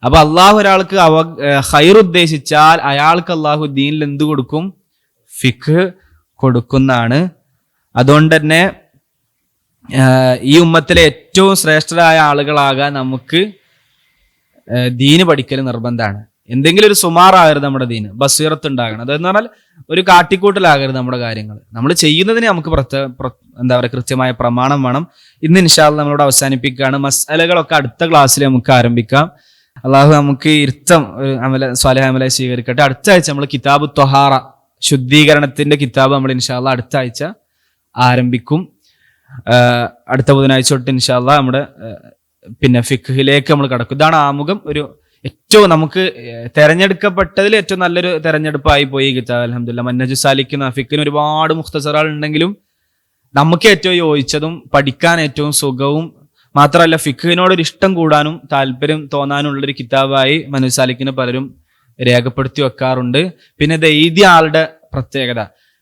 അപ്പൊ അള്ളാഹു ഒരാൾക്ക് ഖൈർ ഉദ്ദേശിച്ചാൽ അയാൾക്ക് അള്ളാഹു ദീനിൽ എന്ത് കൊടുക്കും? ഫിഖ് കൊടുക്കുന്നതാണ്. അതുകൊണ്ട് തന്നെ ഈ ഉമ്മത്തിലെ ഏറ്റവും ശ്രേഷ്ഠരായ ആളുകളാകാൻ നമുക്ക് ദീന് പഠിക്കൽ നിർബന്ധമാണ്. എന്തെങ്കിലും ഒരു സുമാറാകരുത് നമ്മുടെ ദീന്, ബസീറത്ത് ഉണ്ടാകണം. അതെന്ന് പറഞ്ഞാൽ ഒരു കാട്ടിക്കൂട്ടലാകരുത് നമ്മുടെ കാര്യങ്ങൾ. നമ്മൾ ചെയ്യുന്നതിന് നമുക്ക് എന്താ പറയുക, കൃത്യമായ പ്രമാണം വേണം. ഇന്ന് ഇൻഷാ അല്ലാഹ് നമ്മളിവിടെ അവസാനിപ്പിക്കുകയാണ്. മസ്അലകളൊക്കെ അടുത്ത ക്ലാസ്സിൽ നമുക്ക് ആരംഭിക്കാം. അള്ളാഹു നമുക്ക് ഇരുത്തം സ്വാലിഹ് അമലായി സ്വീകരിക്കട്ടെ. അടുത്ത ആഴ്ച നമ്മൾ കിതാബ് ത്വഹാറ, ശുദ്ധീകരണത്തിന്റെ കിതാബ് നമ്മൾ ഇൻഷാ അല്ലാഹ് അടുത്ത ആഴ്ച ആരംഭിക്കും. അടുത്ത ബുധനാഴ്ച തൊട്ട് ഇൻഷാ അല്ലാഹ് നമ്മുടെ പിന്നെ ഫിഖ്ഹിലേക്ക് നമ്മൾ കടക്കും. ഇതാണ് ആമുഖം. ഒരു ഏറ്റവും നമുക്ക് തെരഞ്ഞെടുക്കപ്പെട്ടതിൽ ഏറ്റവും നല്ലൊരു തെരഞ്ഞെടുപ്പായി പോയി കിതാബ്. അൽഹംദുലില്ലാഹ്. മന്നജു സാലിക്കിന് ഫിഖിന് ഒരുപാട് മുഖ്തസറുകൾ ഉണ്ടെങ്കിലും നമുക്ക് ഏറ്റവും യോജിച്ചതും പഠിക്കാൻ ഏറ്റവും സുഖവും മാത്രമല്ല ഫിഖിനോടൊരു ഇഷ്ടം കൂടാനും താല്പര്യം തോന്നാനുള്ളൊരു കിതാബായി മന്നജു സാലിക്കിന് പലരും രേഖപ്പെടുത്തി വെക്കാറുണ്ട്. പിന്നെ ഇത് എഴുതിയ ആളുടെ പ്രത്യേകത,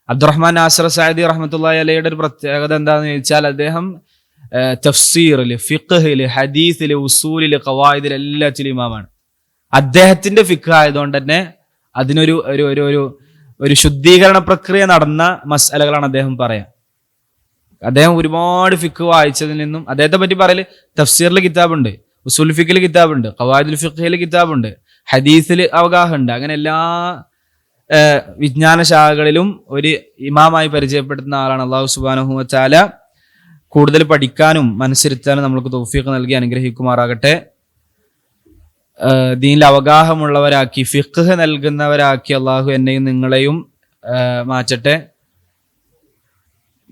അബ്ദുറഹ്മാൻ നാസിർ സഅദി റഹ്മത്തുള്ളാഹി അലൈഹിയുടെ ഒരു പ്രത്യേകത എന്താണെന്ന് ചോദിച്ചാൽ, അദ്ദേഹം തഫ്സീറില്, ഫിഖ്ഹില്, ഹദീസില്, ഉസൂലില്, ഖവായിദില് എല്ലാത്തിലും ഇമാമാണ്. അദ്ദേഹത്തിന്റെ ഫിഖ് ആയതുകൊണ്ട് തന്നെ അതിനൊരു ഒരു ഒരു ഒരു ശുദ്ധീകരണ പ്രക്രിയ നടന്ന മസ്അലകളാണ് അദ്ദേഹം പറയാം. അദ്ദേഹം ഒരുപാട് ഫിഖ് വായിച്ചതിൽ നിന്നും അദ്ദേഹത്തെ പറ്റി പറയല്, തഫ്സീറിൽ കിതാബുണ്ട്, ഉസൂൽ ഫിഖിൽ കിതാബുണ്ട്, ഖവായിദുൽ ഫിഖ്ഹിൽ കിതാബുണ്ട്, ഹദീസിൽ അവഗാഹമുണ്ട്. അങ്ങനെ എല്ലാ വിജ്ഞാന ശാഖകളിലും ഒരു ഇമാമായി പരിചയപ്പെടുത്തുന്ന ആളാണ്. അല്ലാഹു സുബ്ഹാനഹു വ തആല കൂടുതൽ പഠിക്കാനും മനസ്സിരുത്താനും നമ്മൾക്ക് തൗഫീഖ് നൽകി അനുഗ്രഹിക്കുമാറാകട്ടെ. ദീനിൽ അവഗാഹമുള്ളവരാക്കി, ഫിഖ്ഹ് നൽകുന്നവരാക്കി അള്ളാഹു എന്നെയും നിങ്ങളെയും മാറ്റട്ടെ.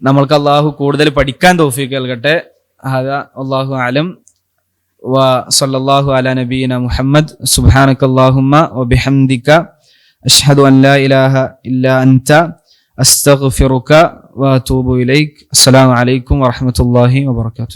നമ്മൾക്ക് അള്ളാഹു കൂടുതൽ പഠിക്കാൻ തൗഫീഖ് നൽകട്ടെ. ഹദാ വല്ലാഹു അലം വ സല്ലല്ലാഹു അലാ നബിയിന മുഹമ്മദ്. സുബ്ഹാനകല്ലാഹുമ്മ വ ബിഹംദിക അഷ്ഹദു അൻ ലാ ഇലാഹ ഇല്ലാ അൻത അസ്തഗ്ഫിറുക വ അതൂബു ഇലൈക്. അസ്സലാമു അലൈക്കും വറഹ്മത്തുള്ളാഹി വബറകാതുഹു.